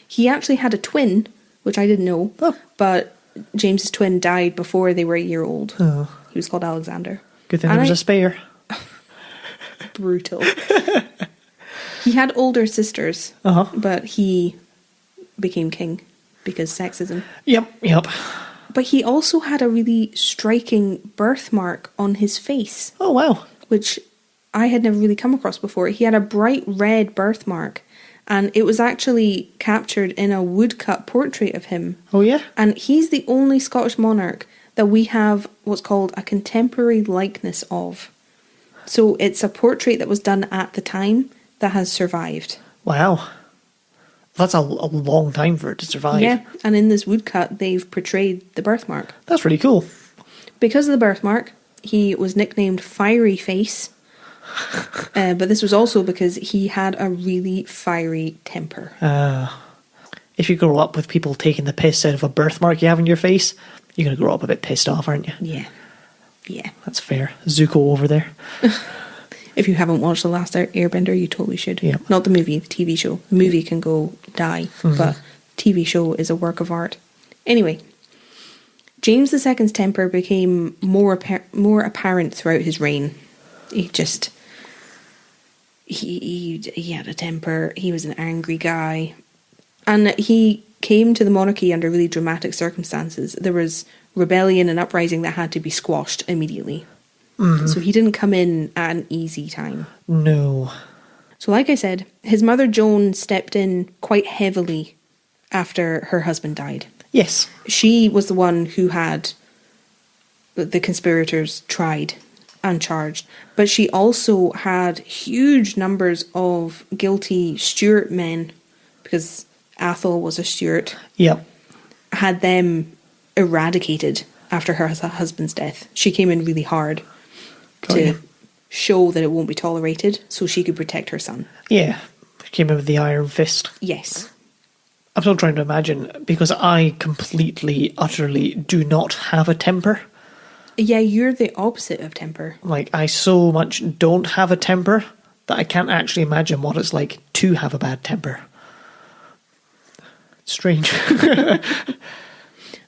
He actually had a twin, which I didn't know. But James's twin died before they were a year old. He was called Alexander. Good thing there was a spare. Brutal. He had older sisters, but he became king because sexism. Yep. But he also had a really striking birthmark on his face. Oh, wow. Which I had never really come across before. He had a bright red birthmark, and it was actually captured in a woodcut portrait of him. Oh, yeah? And he's the only Scottish monarch that we have what's called a contemporary likeness of. So it's a portrait that was done at the time that has survived. Wow. That's a long time for it to survive. Yeah, and in this woodcut, they've portrayed the birthmark. That's really cool. Because of the birthmark, he was nicknamed Fiery Face. But this was also because he had a really fiery temper. If you grow up with people taking the piss out of a birthmark you have in your face, you're going to grow up a bit pissed off, aren't you? Yeah. That's fair. Zuko over there. If you haven't watched The Last Airbender, you totally should. Yeah. Not the movie, the TV show. The movie can go die, but TV show is a work of art. Anyway, James II's temper became more apparent throughout his reign. He had a temper. He was an angry guy. And he came to the monarchy under really dramatic circumstances. There was rebellion and uprising that had to be squashed immediately. So he didn't come in at an easy time. No. So like I said, his mother Joan stepped in quite heavily after her husband died. Yes. She was the one who had the conspirators tried and charged. But she also had huge numbers of guilty Stuart men, because Athol was a Stuart. Yep. Had them eradicated after her husband's death. She came in really hard to show that it won't be tolerated, so she could protect her son. Yeah. Came in with the iron fist. Yes. I'm still trying to imagine, because I completely, utterly do not have a temper. Yeah, you're the opposite of temper. Like, I so much don't have a temper that I can't actually imagine what it's like to have a bad temper. It's strange.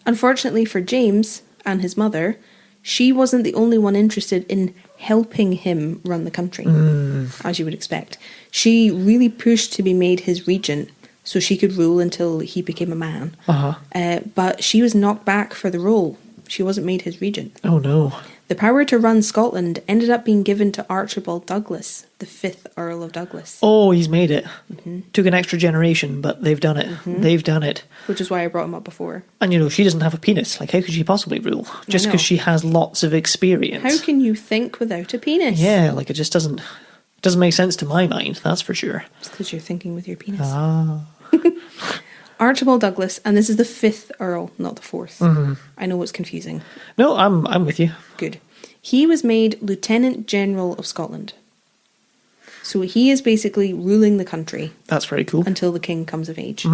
Unfortunately for James and his mother, she wasn't the only one interested in helping him run the country, as you would expect. She really pushed to be made his regent so she could rule until he became a man. But she was knocked back for the role. She wasn't made his regent. Oh no. The power to run Scotland ended up being given to Archibald Douglas, the 5th Earl of Douglas. Oh, he's made it. Took an extra generation, but they've done it. They've done it. Which is why I brought him up before. And you know, she doesn't have a penis. Like, how could she possibly rule? Just because she has lots of experience. How can you think without a penis? Yeah, like, it just doesn't make sense to my mind, that's for sure. It's because you're thinking with your penis. Archibald Douglas, and this is the 5th Earl, not the 4th. I know it's confusing. No, I'm with you. Good. He was made Lieutenant General of Scotland. So he is basically ruling the country. That's very cool. Until the king comes of age.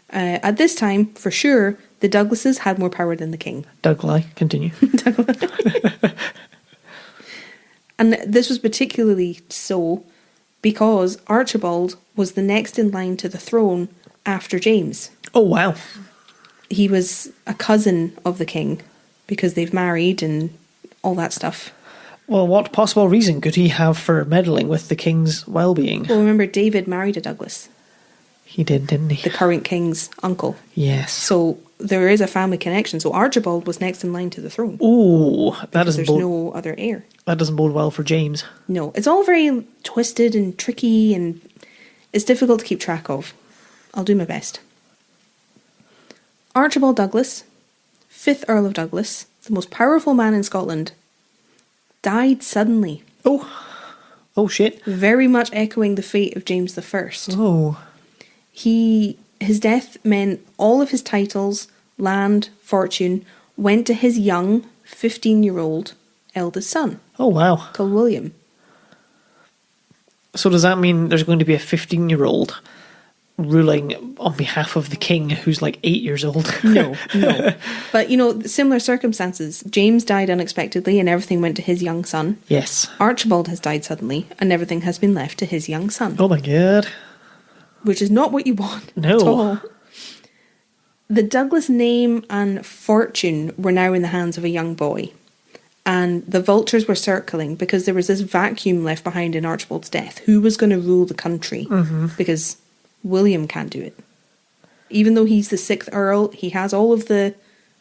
At this time, for sure, the Douglases had more power than the king. Douglas, continue. And this was particularly so because Archibald was the next in line to the throne after James. Oh, wow. He was a cousin of the king because they've married and all that stuff. Well, what possible reason could he have for meddling with the king's well-being? Well, remember, David married a Douglas. He did, didn't he? The current king's uncle. Yes. So there is a family connection. So Archibald was next in line to the throne. Ooh, that doesn't there's no other heir. That doesn't bode well for James. No, it's all very twisted and tricky, and it's difficult to keep track of. I'll do my best. Archibald Douglas, 5th Earl of Douglas, the most powerful man in Scotland, died suddenly. Oh shit. Very much echoing the fate of James I. Oh. His death meant all of his titles, land, fortune, went to his young, 15-year-old eldest son. Oh, wow. Called William. So does that mean there's going to be a 15-year-old ruling on behalf of the king who's like 8 years old? No. But, you know, similar circumstances. James died unexpectedly and everything went to his young son. Yes. Archibald has died suddenly and everything has been left to his young son. Oh my god. Which is not what you want at all. The Douglas name and fortune were now in the hands of a young boy. And the vultures were circling because there was this vacuum left behind in Archibald's death. Who was going to rule the country? Because William can't do it. Even though he's the 6th Earl, he has all of the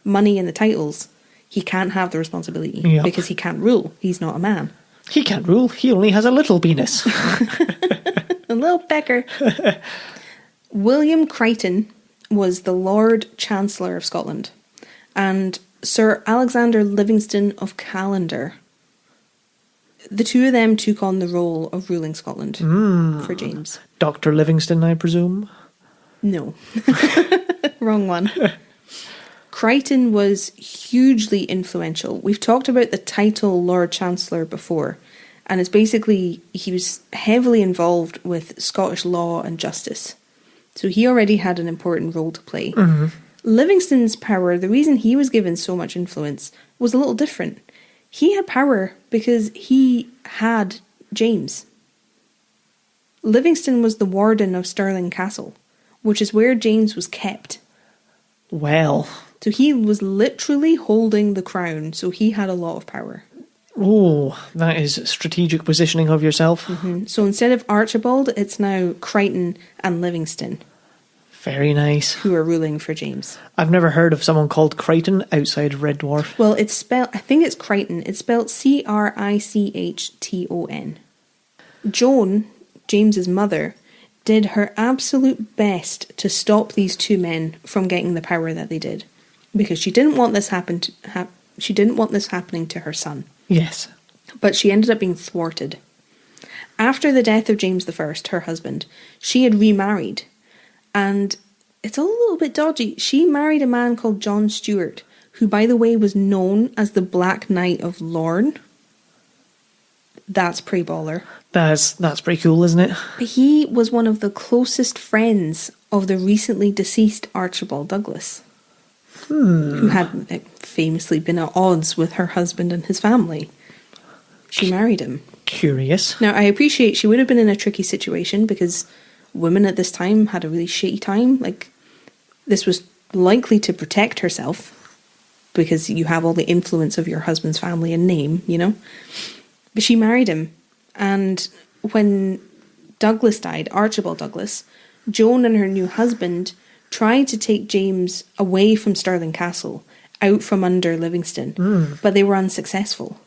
money and the titles. He can't have the responsibility because he can't rule. He's not a man. He can't rule. He only has a little penis. A little pecker. William Crichton was the Lord Chancellor of Scotland, and Sir Alexander Livingston of Callendar. The two of them took on the role of ruling Scotland for James. Dr. Livingston, I presume? No. Wrong one. Crichton was hugely influential. We've talked about the title Lord Chancellor before, and it's basically he was heavily involved with Scottish law and justice. So he already had an important role to play. Mm-hmm. Livingston's power, the reason he was given so much influence, was a little different. He had power because he had James. Livingston was the warden of Stirling Castle, which is where James was kept. Well. So he was literally holding the crown, so he had a lot of power. Oh, that is strategic positioning of yourself. Mm-hmm. So instead of Archibald, it's now Crichton and Livingston. Very nice. Who are ruling for James. I've never heard of someone called Crichton outside of Red Dwarf. Well, it's spelled, I think it's Crichton. It's spelled Crichton. Joan, James's mother, did her absolute best to stop these two men from getting the power that they did, because she didn't want this happening to her son. Yes. But she ended up being thwarted. After the death of James I, her husband, she had remarried. And it's all a little bit dodgy. She married a man called John Stuart, who, by the way, was known as the Black Knight of Lorne. That's pretty baller. That's pretty cool, isn't it? But he was one of the closest friends of the recently deceased Archibald Douglas, who had famously been at odds with her husband and his family. She married him. Curious. Now, I appreciate she would have been in a tricky situation because women at this time had a really shitty time. Like, this was likely to protect herself because you have all the influence of your husband's family and name, you know? But she married him. And when Douglas died, Archibald Douglas, Joan and her new husband tried to take James away from Stirling Castle, out from under Livingston, but they were unsuccessful.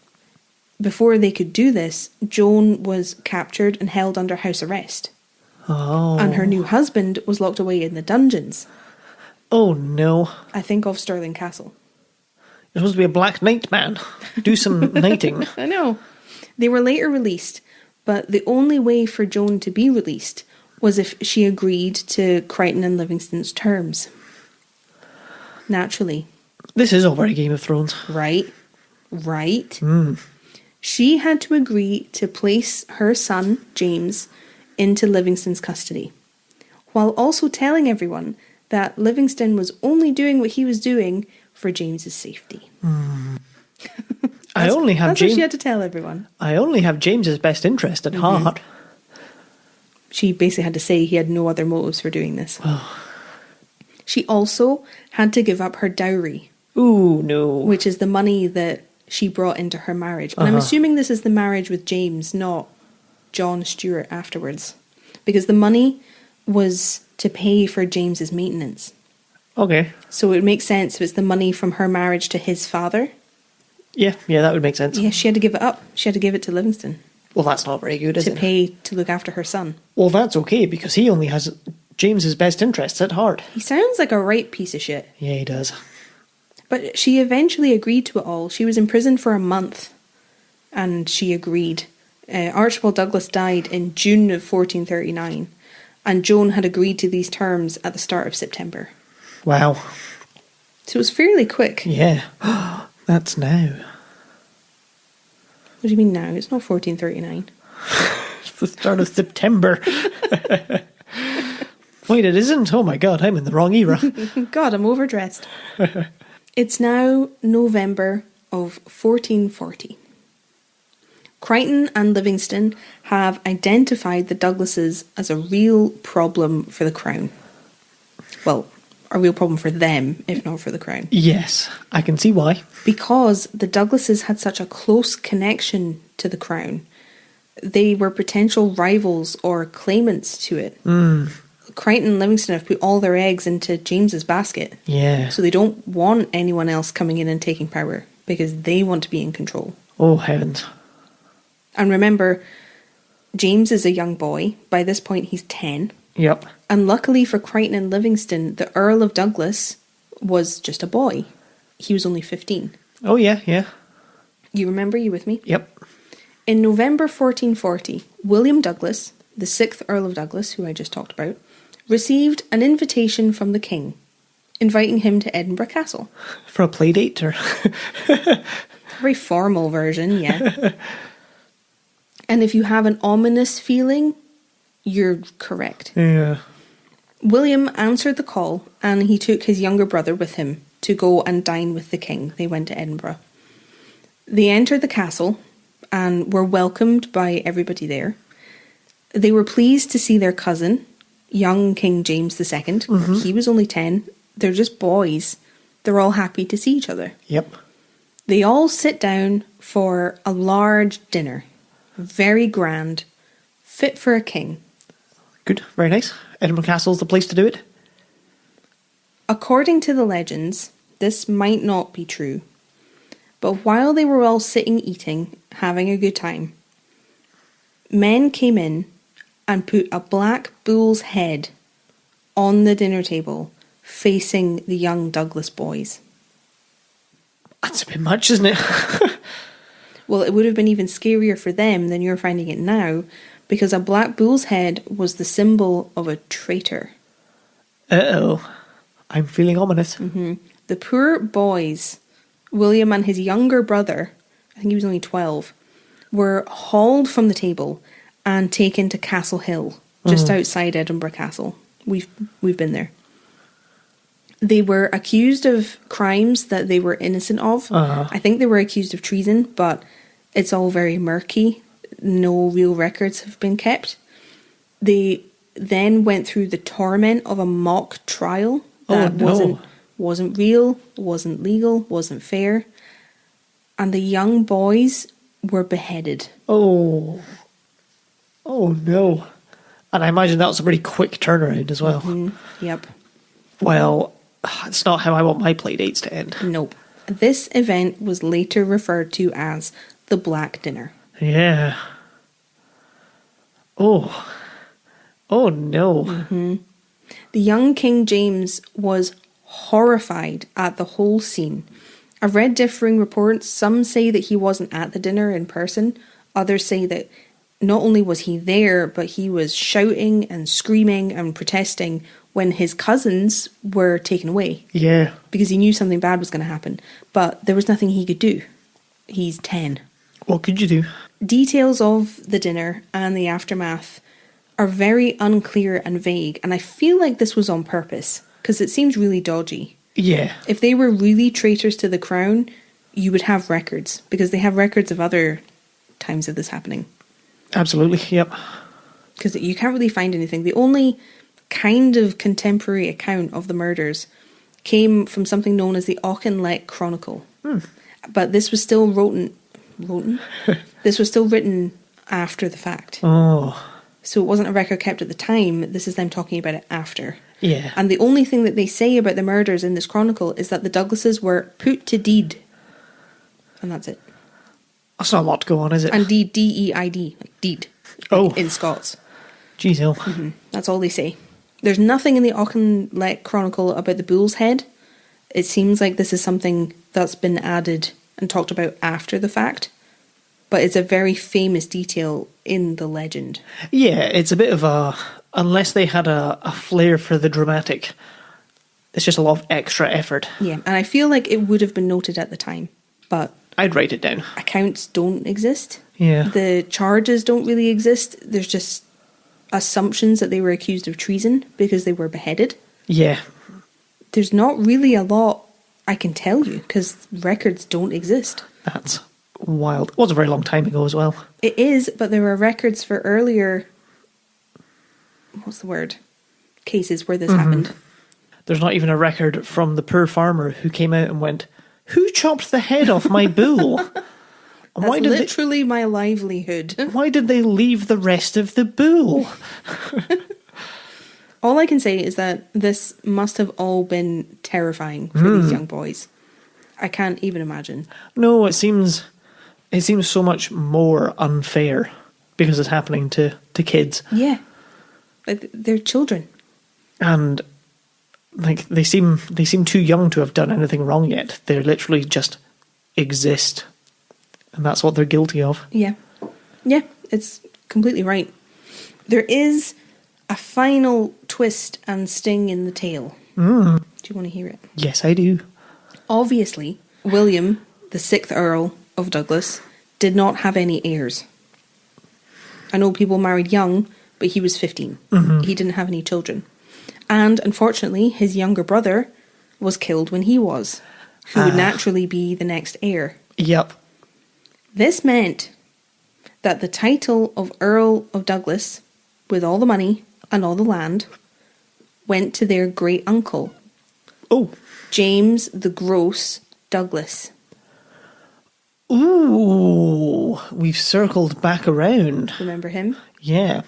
Before they could do this, Joan was captured and held under house arrest. Oh. And her new husband was locked away in the dungeons. Oh no. I think of Stirling Castle. You're supposed to be a Black Knight, man. Do some knighting. I know. They were later released, but the only way for Joan to be released was if she agreed to Crichton and Livingston's terms. Naturally. This is all very Game of Thrones. Right. She had to agree to place her son, James, into Livingston's custody, while also telling everyone that Livingston was only doing what he was doing for James's safety. That's what she had to tell everyone. I only have James's best interest at heart. She basically had to say he had no other motives for doing this. She also had to give up her dowry. Ooh, no. Which is the money that she brought into her marriage. And I'm assuming this is the marriage with James, not John Stuart afterwards. Because the money was to pay for James's maintenance. Okay. So it would make sense if it's the money from her marriage to his father. Yeah, that would make sense. Yeah, she had to give it up. She had to give it to Livingston. Well, that's not very good, is it? To pay to look after her son. Well, that's okay, because he only has James's best interests at heart. He sounds like a right piece of shit. Yeah, he does. But she eventually agreed to it all. She was imprisoned for a month, and she agreed. Archibald Douglas died in June of 1439, and Joan had agreed to these terms at the start of September. Wow. So it was fairly quick. Yeah. That's now. What do you mean now? It's not 1439. It's the start of September. Wait, it isn't? Oh my god, I'm in the wrong era. God, I'm overdressed. It's now November of 1440. Crichton and Livingston have identified the Douglases as a real problem for the crown. Well, a real problem for them, if not for the crown. Yes, I can see why. Because the Douglases had such a close connection to the crown. They were potential rivals or claimants to it. Crichton and Livingston have put all their eggs into James's basket. Yeah. So they don't want anyone else coming in and taking power because they want to be in control. Oh, heavens. And remember, James is a young boy. By this point, he's 10. Yep. And luckily for Crichton and Livingston, the Earl of Douglas was just a boy. He was only 15. Oh, yeah, yeah. You remember? You with me? Yep. In November 1440, William Douglas, the 6th Earl of Douglas, who I just talked about, received an invitation from the king, inviting him to Edinburgh Castle. For a play date, or? Very formal version, yeah. And if you have an ominous feeling, you're correct. Yeah. William answered the call, and he took his younger brother with him to go and dine with the king. They went to Edinburgh. They entered the castle and were welcomed by everybody there. They were pleased to see their cousin, young King James II. Mm-hmm. He was only 10. They're just boys. They're all happy to see each other. Yep. They all sit down for a large dinner. Very grand. Fit for a king. Good. Very nice. Edinburgh Castle's the place to do it. According to the legends, this might not be true. But while they were all sitting eating, having a good time, men came in and put a black bull's head on the dinner table facing the young Douglas boys. That's a bit much, isn't it? Well, it would have been even scarier for them than you're finding it now, because a black bull's head was the symbol of a traitor. Uh-oh. I'm feeling ominous. Mm-hmm. The poor boys, William and his younger brother, I think he was only 12, were hauled from the table and taken to Castle Hill, just outside Edinburgh Castle. We've been there. They were accused of crimes that they were innocent of. I think they were accused of treason, but it's all very murky. No real records have been kept. They then went through the torment of a mock trial that wasn't real, wasn't legal, wasn't fair. And the young boys were beheaded. Oh no. And I imagine that was a pretty quick turnaround as well. Mm-hmm. Yep. Well, it's not how I want my play dates to end. Nope. This event was later referred to as the Black Dinner. Yeah. Oh no. Mm-hmm. The young King James was horrified at the whole scene. I've read differing reports. Some say that he wasn't at the dinner in person. Others say that not only was he there, but he was shouting and screaming and protesting when his cousins were taken away. Yeah. Because he knew something bad was going to happen. But there was nothing he could do. He's 10. What could you do? Details of the dinner and the aftermath are very unclear and vague. And I feel like this was on purpose, because it seems really dodgy. Yeah. If they were really traitors to the crown, you would have records, because they have records of other times of this happening. Absolutely, yep. Because you can't really find anything. The only kind of contemporary account of the murders came from something known as the Auchinleck Chronicle. But this was still this was still written after the fact. Oh. So it wasn't a record kept at the time. This is them talking about it after. Yeah. And the only thing that they say about the murders in this chronicle is that the Douglases were put to deed. And that's it. That's not a lot to go on, is it? And deed, D-E-I-D, like deed. Oh. In Scots. Jeez, oh. Mm-hmm. That's all they say. There's nothing in the Auchinleck Chronicle about the bull's head. It seems like this is something that's been added and talked about after the fact. But it's a very famous detail in the legend. Yeah, it's a bit of a... Unless they had a flair for the dramatic, it's just a lot of extra effort. Yeah, and I feel like it would have been noted at the time. But I'd write it down. accounts don't exist. Yeah. The charges don't really exist. There's just assumptions that they were accused of treason because they were beheaded. Yeah. There's not really a lot I can tell you because records don't exist. That's wild. It was a very long time ago as well. It is, but there were records for earlier... What's the word? Cases where this happened. There's not even a record from the poor farmer who came out and went, "Who chopped the head off my bull?" That's literally my livelihood. Why did they leave the rest of the bull? All I can say is that this must have all been terrifying for these young boys. I can't even imagine. No, it seems so much more unfair because it's happening to kids. Yeah. Like, they're children. And like they seem too young to have done anything wrong yet. They literally just exist. And that's what they're guilty of. Yeah. Yeah, it's completely right. There is a final twist and sting in the tale. Do you want to hear it? Yes, I do. Obviously, William, the 6th Earl of Douglas, did not have any heirs. I know people married young, but he was 15. He didn't have any children. And unfortunately, his younger brother was killed when he was, who would naturally be the next heir. Yep. This meant that the title of Earl of Douglas, with all the money and all the land, went to their great uncle, James the Gross Douglas. Ooh, we've circled back around. Remember him? Yeah.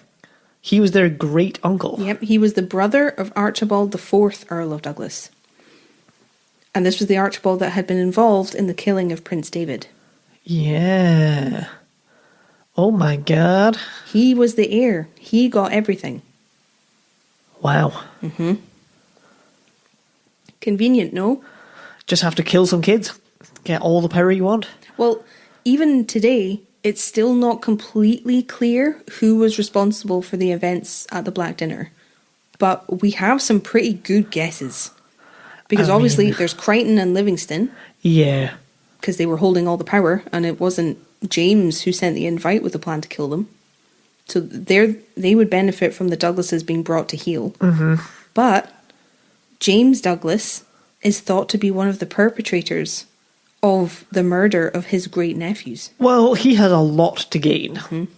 He was their great uncle. Yep, he was the brother of Archibald IV Earl of Douglas. And this was the Archibald that had been involved in the killing of Prince David. Yeah. Oh my God. He was the heir. He got everything. Wow. Convenient, no? Just have to kill some kids. Get all the power you want. Well, even today, it's still not completely clear who was responsible for the events at the Black Dinner. But we have some pretty good guesses. Because obviously there's Crichton and Livingston. Yeah. Because they were holding all the power, and it wasn't James who sent the invite with the plan to kill them. So they would benefit from the Douglases being brought to heel. But James Douglas is thought to be one of the perpetrators of the murder of his great nephews. Well, he had a lot to gain.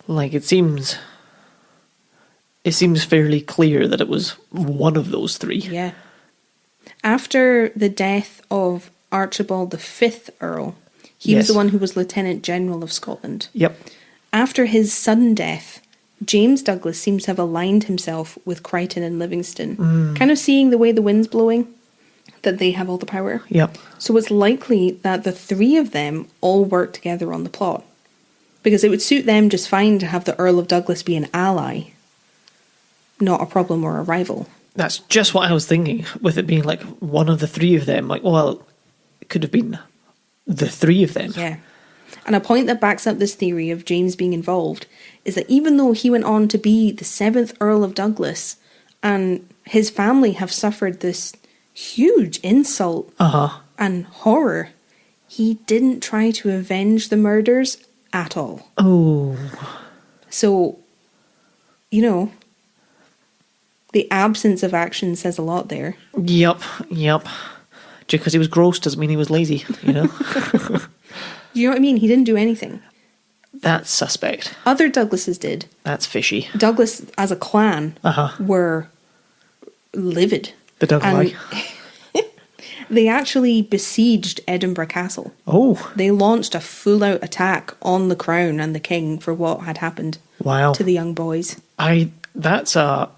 Like, it seems fairly clear that it was one of those three. Yeah. After the death of Archibald V Earl, he was the one who was Lieutenant General of Scotland. Yep. After his sudden death, James Douglas seems to have aligned himself with Crichton and Livingston, kind of seeing the way the wind's blowing, that they have all the power. Yep. So it's likely that the three of them all work together on the plot. Because it would suit them just fine to have the Earl of Douglas be an ally, not a problem or a rival. That's just what I was thinking, with it being like one of the three of them. Like, well, it could have been the three of them. Yeah. And a point that backs up this theory of James being involved is that even though he went on to be the 7th Earl of Douglas, and his family have suffered this huge insult and horror, he didn't try to avenge the murders at all. Oh. So, you know, the absence of action says a lot there. Yep. Just because he was gross doesn't mean he was lazy, you know? You know what I mean? He didn't do anything. That's suspect. Other Douglases did. That's fishy. Douglas, as a clan, were livid. The Douglas. They actually besieged Edinburgh Castle. Oh. They launched a full-out attack on the crown and the king for what had happened to the young boys. That's a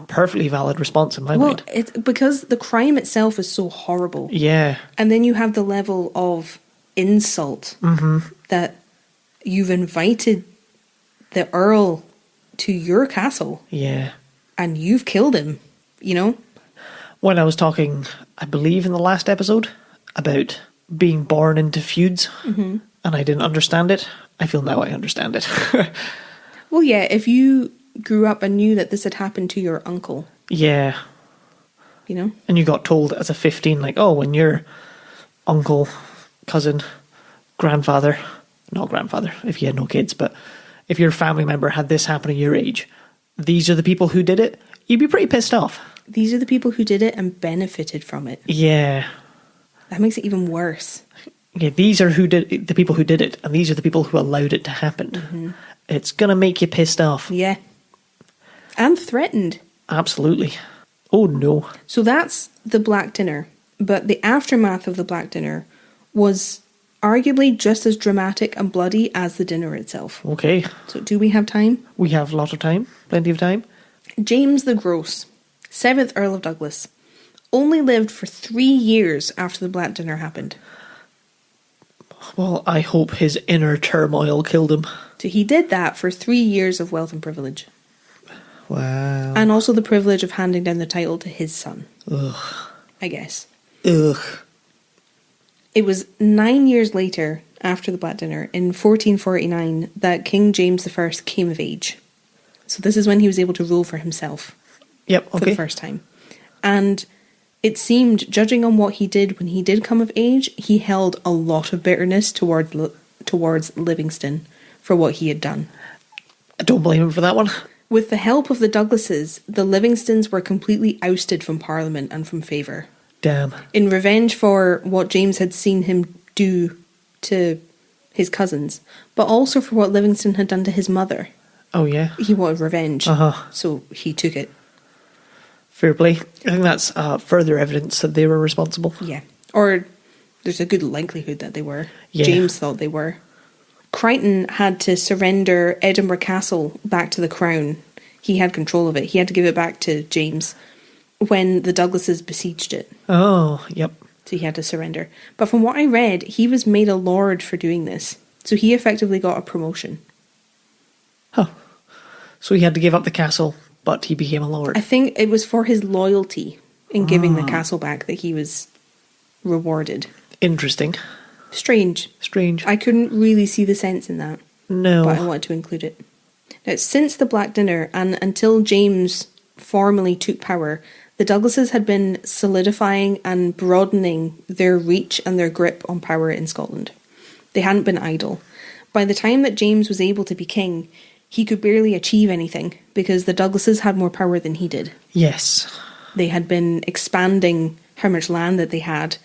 perfectly valid response in my mind. Well, it's because the crime itself is so horrible. Yeah. And then you have the level of insult that you've invited the Earl to your castle. Yeah. And you've killed him, you know? When I was talking, I believe in the last episode, about being born into feuds, and I didn't understand it, I feel now I understand it. Well, yeah, if you grew up and knew that this had happened to your uncle. Yeah. You know? And you got told as a 15, like, oh, when your uncle, cousin, grandfather, not grandfather, if you had no kids, but if your family member had this happen at your age, these are the people who did it, you'd be pretty pissed off. These are the people who did it and benefited from it. Yeah. That makes it even worse. Yeah, these are the people who did it, and these are the people who allowed it to happen. It's going to make you pissed off. Yeah. And threatened. Absolutely. Oh, no. So that's the Black Dinner. But the aftermath of the Black Dinner was arguably just as dramatic and bloody as the dinner itself. Okay. So do we have time? We have a lot of time. Plenty of time. James the Gross, 7th Earl of Douglas, only lived for 3 years after the Black Dinner happened. Well, I hope his inner turmoil killed him. So he did that for 3 years of wealth and privilege. Wow. And also the privilege of handing down the title to his son. Ugh. I guess. Ugh. It was 9 years later, after the Black Dinner, in 1449, that King James I came of age. So this is when he was able to rule for himself. Yep, For okay. the first time. And it seemed, judging on what he did when he did come of age, he held a lot of bitterness towards Livingston for what he had done. I don't blame him for that one. With the help of the Douglases, the Livingstons were completely ousted from Parliament and from favour. Damn. In revenge for what James had seen him do to his cousins, but also for what Livingston had done to his mother. Oh, yeah? He wanted revenge, Uh-huh. so he took it. Fair play. I think that's further evidence that they were responsible. Yeah. Or there's a good likelihood that they were. Yeah. James thought they were. Crichton had to surrender Edinburgh Castle back to the Crown. He had control of it. He had to give it back to James when the Douglases besieged it. Oh, yep. So he had to surrender. But from what I read, he was made a lord for doing this. So he effectively got a promotion. Oh. So he had to give up the castle, but he became a lord. I think it was for his loyalty in giving the castle back that he was rewarded. Interesting. Strange. Strange. I couldn't really see the sense in that. No. But I wanted to include it. Now, since the Black Dinner and until James formally took power, the Douglases had been solidifying and broadening their reach and their grip on power in Scotland. They hadn't been idle. By the time that James was able to be king, he could barely achieve anything because the Douglases had more power than he did. Yes. They had been expanding how much land that they had,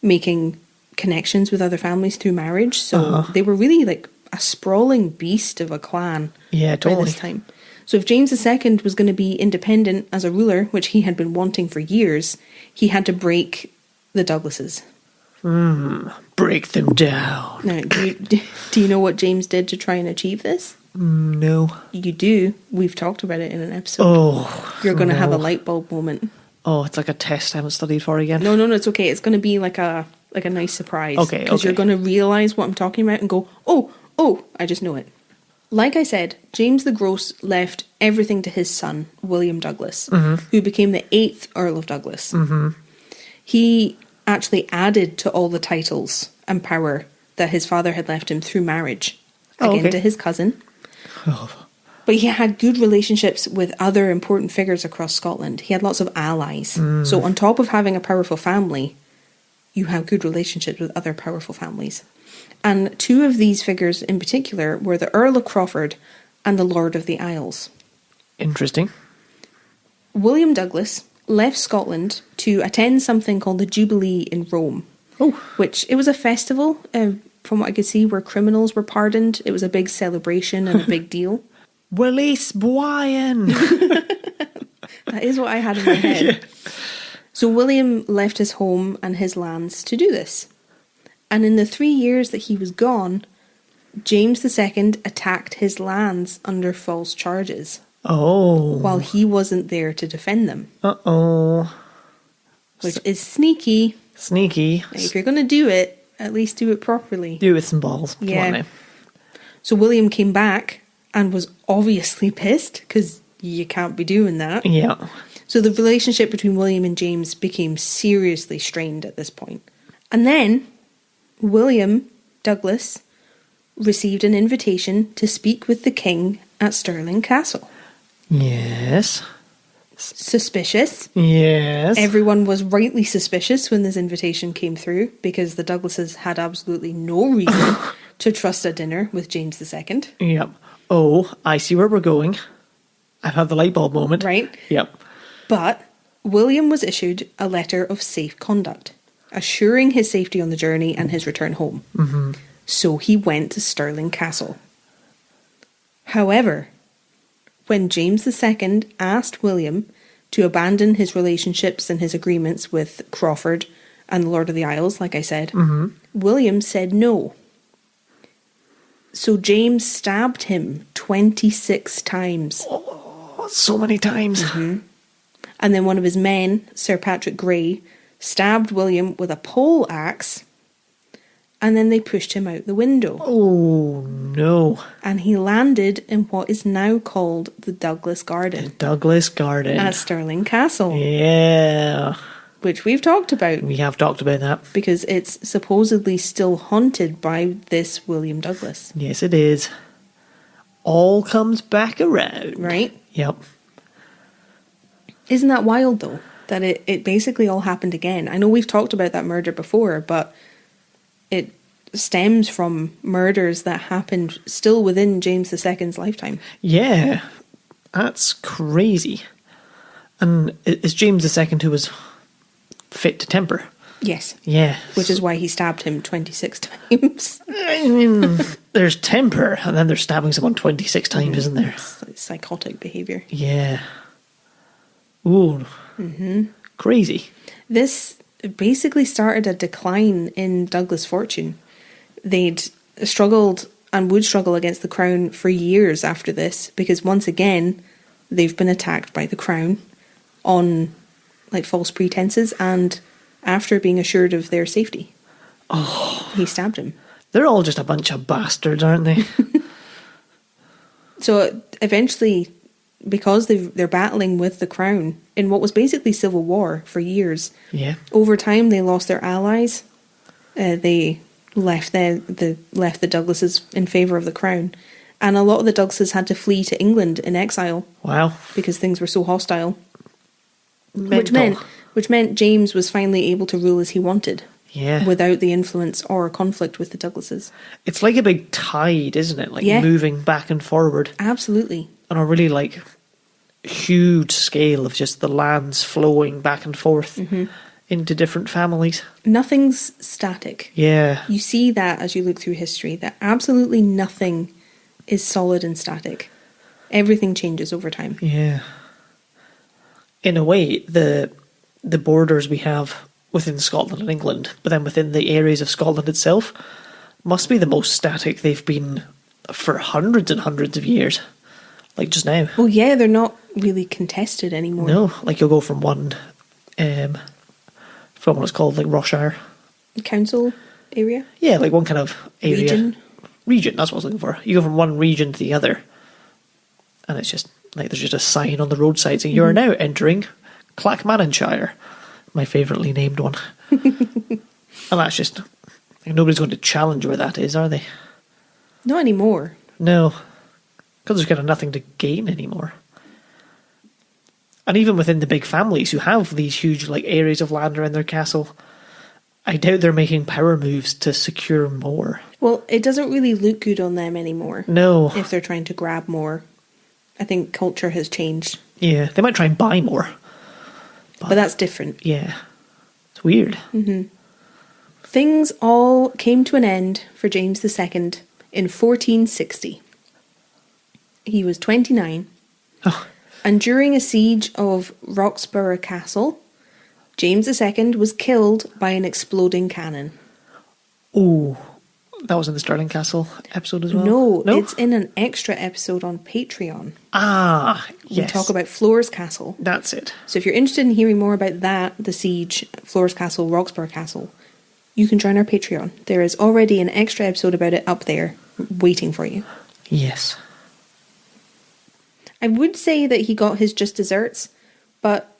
making connections with other families through marriage. So they were really like a sprawling beast of a clan Yeah, by totally. this time. So if James II was going to be independent as a ruler, which he had been wanting for years, he had to break the Douglases. Break them down. Now, do you know what James did to try and achieve this? No. You do. We've talked about it in an episode. Oh. You're going to have a no. light bulb moment. Oh, it's like a test I haven't studied for again. No, it's okay. It's going to be like a nice surprise. Okay, Because you're okay. going to realise what I'm talking about and go, oh, I just know it. Like I said, James the Gross left everything to his son, William Douglas, who became the 8th Earl of Douglas. He actually added to all the titles and power that his father had left him through marriage, again to his cousin. But he had good relationships with other important figures across Scotland. He had lots of allies. So on top of having a powerful family, you have good relationships with other powerful families. And two of these figures in particular were the Earl of Crawford and the Lord of the Isles. Interesting. William Douglas left Scotland to attend something called the Jubilee in Rome. Which, it was a festival, from what I could see, where criminals were pardoned. It was a big celebration and a big deal. Willis Brian. That is what I had in my head. So William left his home and his lands to do this. And in the 3 years that he was gone, James II attacked his lands under false charges. Oh. While he wasn't there to defend them. Uh-oh. Which is sneaky. Sneaky. Now, if you're going to do it, at least do it properly. Do it with some balls. Come on now. So William came back and was obviously pissed because you can't be doing that. Yeah. So the relationship between William and James became seriously strained at this point. And then William Douglas received an invitation to speak with the king at Stirling Castle. Yes. Suspicious. Yes. Everyone was rightly suspicious when this invitation came through because the Douglases had absolutely no reason to trust a dinner with James II. Yep. Oh, I see where we're going. I've had the light bulb moment. Right? Yep. But William was issued a letter of safe conduct, assuring his safety on the journey and his return home. Mm-hmm. So he went to Stirling Castle. However, when James II asked William to abandon his relationships and his agreements with Crawford and the Lord of the Isles, like I said. Mm-hmm. William said no. So James stabbed him 26 times. Oh, so many times. Mm-hmm. And then one of his men, Sir Patrick Grey, stabbed William with a pole axe, and then they pushed him out the window. Oh, no. And he landed in what is now called the Douglas Garden. The Douglas Garden. At Stirling Castle. Yeah. Which we've talked about. We have talked about that. Because it's supposedly still haunted by this William Douglas. Yes, it is. All comes back around. Right? Yep. Isn't that wild, though? That it basically all happened again. I know we've talked about that murder before, but it stems from murders that happened still within James II's lifetime. Yeah. That's crazy. And it's James II who was fit to temper. Yes. Yeah. Which is why he stabbed him 26 times. I mean, there's temper, and then there's stabbing someone 26 times, isn't there? It's psychotic behaviour. Yeah. Ooh. Mm-hmm. Crazy. This basically started a decline in Douglas' fortune. They'd struggled and would struggle against the crown for years after this, because once again, they've been attacked by the crown on like false pretenses and after being assured of their safety. Oh. He stabbed him. They're all just a bunch of bastards, aren't they? So eventually, because they're battling with the crown in what was basically civil war for years. Yeah. Over time, they lost their allies. They left the Douglases in favour of the crown, and a lot of the Douglases had to flee to England in exile. Wow. Because things were so hostile. Mental. Which meant James was finally able to rule as he wanted. Yeah. Without the influence or conflict with the Douglases. It's like a big tide, isn't it? Like moving back and forward. Absolutely. On a really like huge scale of just the lands flowing back and forth into different families. Nothing's static. Yeah. You see that as you look through history, that absolutely nothing is solid and static. Everything changes over time. Yeah. In a way, the borders we have within Scotland and England, but then within the areas of Scotland itself, must be the most static they've been for hundreds and hundreds of years. Like just now. Well, yeah, they're not really contested anymore. No, like you'll go from one, from what it's called, like Roshire. Council area? Yeah, like one kind of area. Region, that's what I was looking for. You go from one region to the other, and it's just like there's just a sign on the roadside saying, you are now entering Clackmannanshire. My favouritely named one. And that's just, like, nobody's going to challenge where that is, are they? Not anymore. No. Because there's kind of nothing to gain anymore. And even within the big families who have these huge like areas of land around their castle, I doubt they're making power moves to secure more. Well, it doesn't really look good on them anymore. No. If they're trying to grab more. I think culture has changed. Yeah, they might try and buy more. But that's different. Yeah. It's weird. Mm-hmm. Things all came to an end for James II in 1460. He was 29. Oh. And during a siege of Roxburgh Castle, James II was killed by an exploding cannon. Oh, that was in the Stirling Castle episode as well? No, it's in an extra episode on Patreon. Ah, yes. We talk about Floors Castle. That's it. So if you're interested in hearing more about that, the siege, Floors Castle, Roxburgh Castle, you can join our Patreon. There is already an extra episode about it up there, waiting for you. Yes. I would say that he got his just desserts, but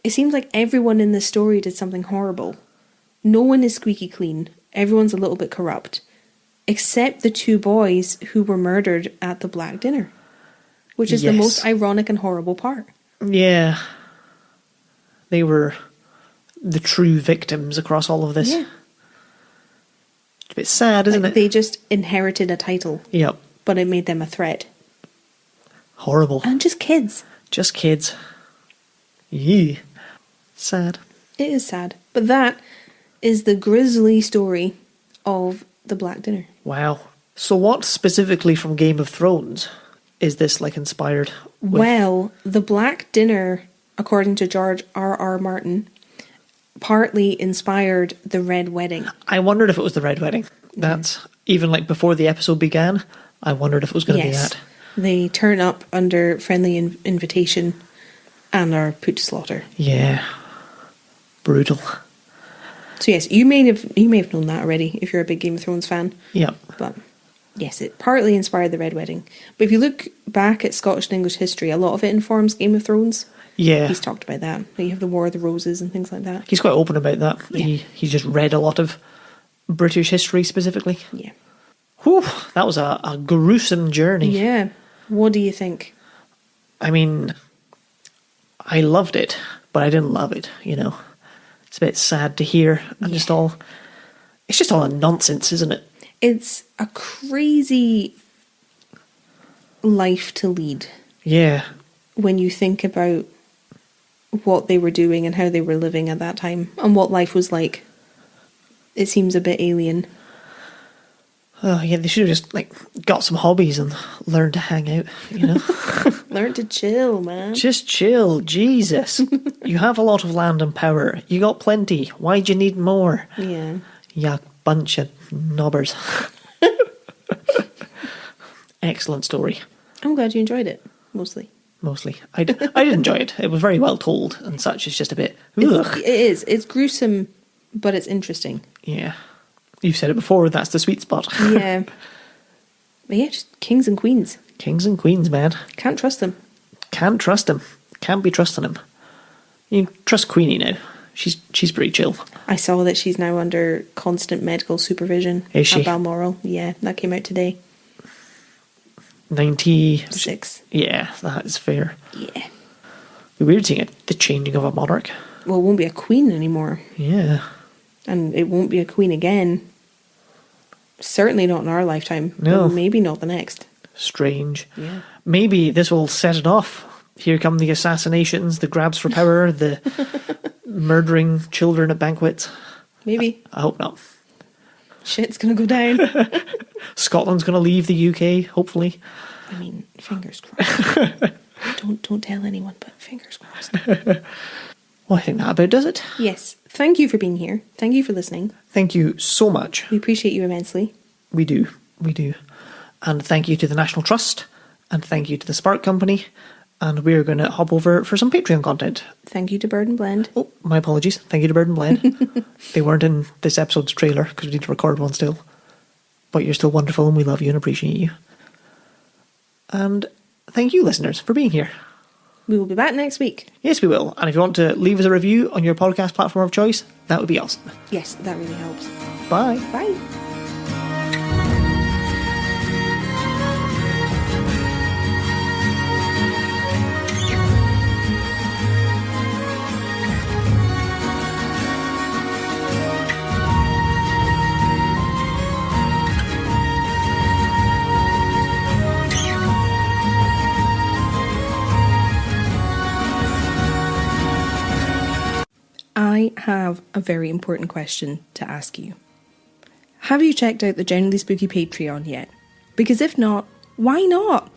it seems like everyone in this story did something horrible. No one is squeaky clean. Everyone's a little bit corrupt. Except the two boys who were murdered at the Black Dinner. Which is the most ironic and horrible part. Yeah. They were the true victims across all of this. Yeah. It's a bit sad, isn't it? They just inherited a title. Yep. But it made them a threat. Horrible. And just kids. Just kids. Yeah. Sad. It is sad. But that is the grisly story of the Black Dinner. Wow. So what specifically from Game of Thrones is this like inspired with? Well, the Black Dinner, according to George R.R. Martin, partly inspired the Red Wedding. I wondered if it was the Red Wedding. That's even like before the episode began. I wondered if it was going to be that. They turn up under friendly invitation and are put to slaughter. Yeah, brutal. So yes, you may have known that already if you're a big Game of Thrones fan. Yep. But yes, it partly inspired the Red Wedding. But if you look back at Scottish and English history, a lot of it informs Game of Thrones. Yeah. He's talked about that. You have the War of the Roses and things like that. He's quite open about that. Yeah. He just read a lot of British history specifically. Yeah. Whew, that was a gruesome journey. Yeah. What do you think? I mean, I loved it, but I didn't love it, you know. It's a bit sad to hear. And it's just all a nonsense, isn't it? It's a crazy life to lead. Yeah. When you think about what they were doing and how they were living at that time and what life was like, it seems a bit alien. Oh, yeah, they should have just, like, got some hobbies and learned to hang out, you know? Learn to chill, man. Just chill, Jesus. You have a lot of land and power. You got plenty. Why'd you need more? Yeah. You bunch of knobbers. Excellent story. I'm glad you enjoyed it, mostly. Mostly. I did enjoy it. It was very well told and such. It's just a bit... Ugh. It is. It's gruesome, but it's interesting. Yeah. You've said it before, that's the sweet spot. Yeah. But yeah, just kings and queens. Kings and queens, man. Can't trust them. Can't trust him. Can't be trusting him. You can trust Queenie now. She's pretty chill. I saw that she's now under constant medical supervision. Is she? At Balmoral. Yeah, that came out today. 96. 6. Yeah, that is fair. Yeah. The weird thing, the changing of a monarch. Well, it won't be a queen anymore. Yeah. And it won't be a queen again. Certainly not in our lifetime. No. But maybe not the next. Strange. Yeah. Maybe this will set it off. Here come the assassinations, the grabs for power, the murdering children at banquets. Maybe. I hope not. Shit's gonna go down. Scotland's going to leave the UK, hopefully. I mean, fingers crossed. Don't tell anyone, but fingers crossed. Well, I think that about does it. Yes. Thank you for being here. Thank you for listening. Thank you so much. We appreciate you immensely. We do. We do. And thank you to the National Trust. And thank you to the Spark Company. And we're going to hop over for some Patreon content. Thank you to Bird and Blend. Oh, my apologies. Thank you to Bird and Blend. They weren't in this episode's trailer because we need to record one still. But you're still wonderful and we love you and appreciate you. And thank you, listeners, for being here. We will be back next week. Yes, we will. And if you want to leave us a review on your podcast platform of choice, that would be awesome. Yes, that really helps. Bye. Bye. I have a very important question to ask you. Have you checked out the Generally Spooky Patreon yet? Because if not, why not?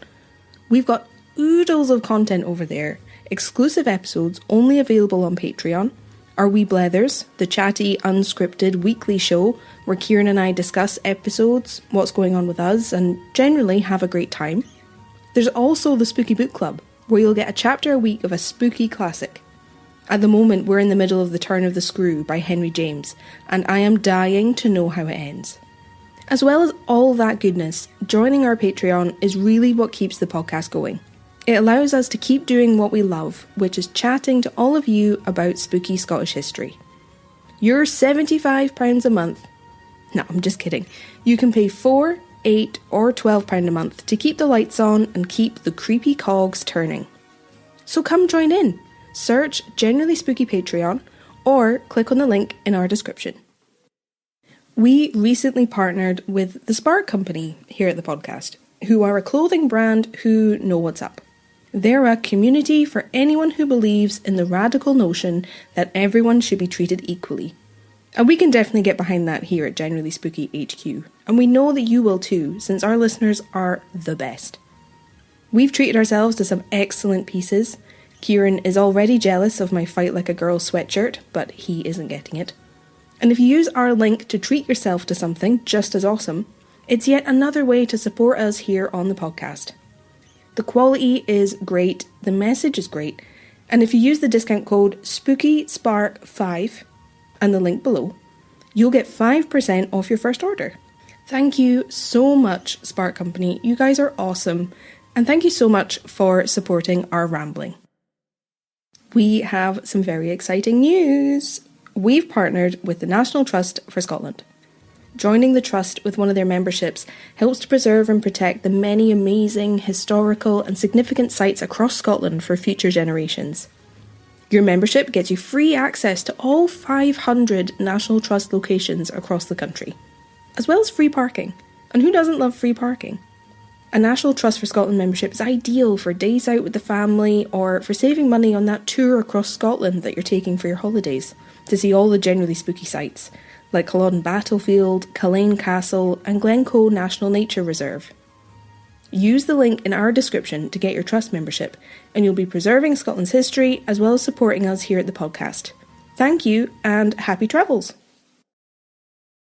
We've got oodles of content over there, exclusive episodes only available on Patreon, our Wee Blethers, the chatty, unscripted weekly show where Kieran and I discuss episodes, what's going on with us, and generally have a great time. There's also the Spooky Book Club, where you'll get a chapter a week of a spooky classic. At the moment, we're in the middle of The Turn of the Screw by Henry James, and I am dying to know how it ends. As well as all that goodness, joining our Patreon is really what keeps the podcast going. It allows us to keep doing what we love, which is chatting to all of you about spooky Scottish history. You're £75 a month. No, I'm just kidding. You can pay £4, £8 or £12 a month to keep the lights on and keep the creepy cogs turning. So come join in. Search Generally Spooky Patreon or click on the link in our description. We recently partnered with the Spark Company here at the podcast, who are a clothing brand who know what's up. They're a community for anyone who believes in the radical notion that everyone should be treated equally. And we can definitely get behind that here at Generally Spooky HQ. And we know that you will too, since our listeners are the best. We've treated ourselves to some excellent pieces, Kieran is already jealous of my Fight Like a Girl sweatshirt, but he isn't getting it. And if you use our link to treat yourself to something just as awesome, it's yet another way to support us here on the podcast. The quality is great, the message is great, and if you use the discount code SPOOKYSPARK5 and the link below, you'll get 5% off your first order. Thank you so much, Spark Company. You guys are awesome. And thank you so much for supporting our rambling. We have some very exciting news. We've partnered with the National Trust for Scotland. Joining the Trust with one of their memberships helps to preserve and protect the many amazing, historical and significant sites across Scotland for future generations. Your membership gets you free access to all 500 National Trust locations across the country, as well as free parking. And who doesn't love free parking? A National Trust for Scotland membership is ideal for days out with the family or for saving money on that tour across Scotland that you're taking for your holidays to see all the generally spooky sites, like Culloden Battlefield, Culzean Castle and Glencoe National Nature Reserve. Use the link in our description to get your Trust membership, and you'll be preserving Scotland's history as well as supporting us here at the podcast. Thank you, and happy travels!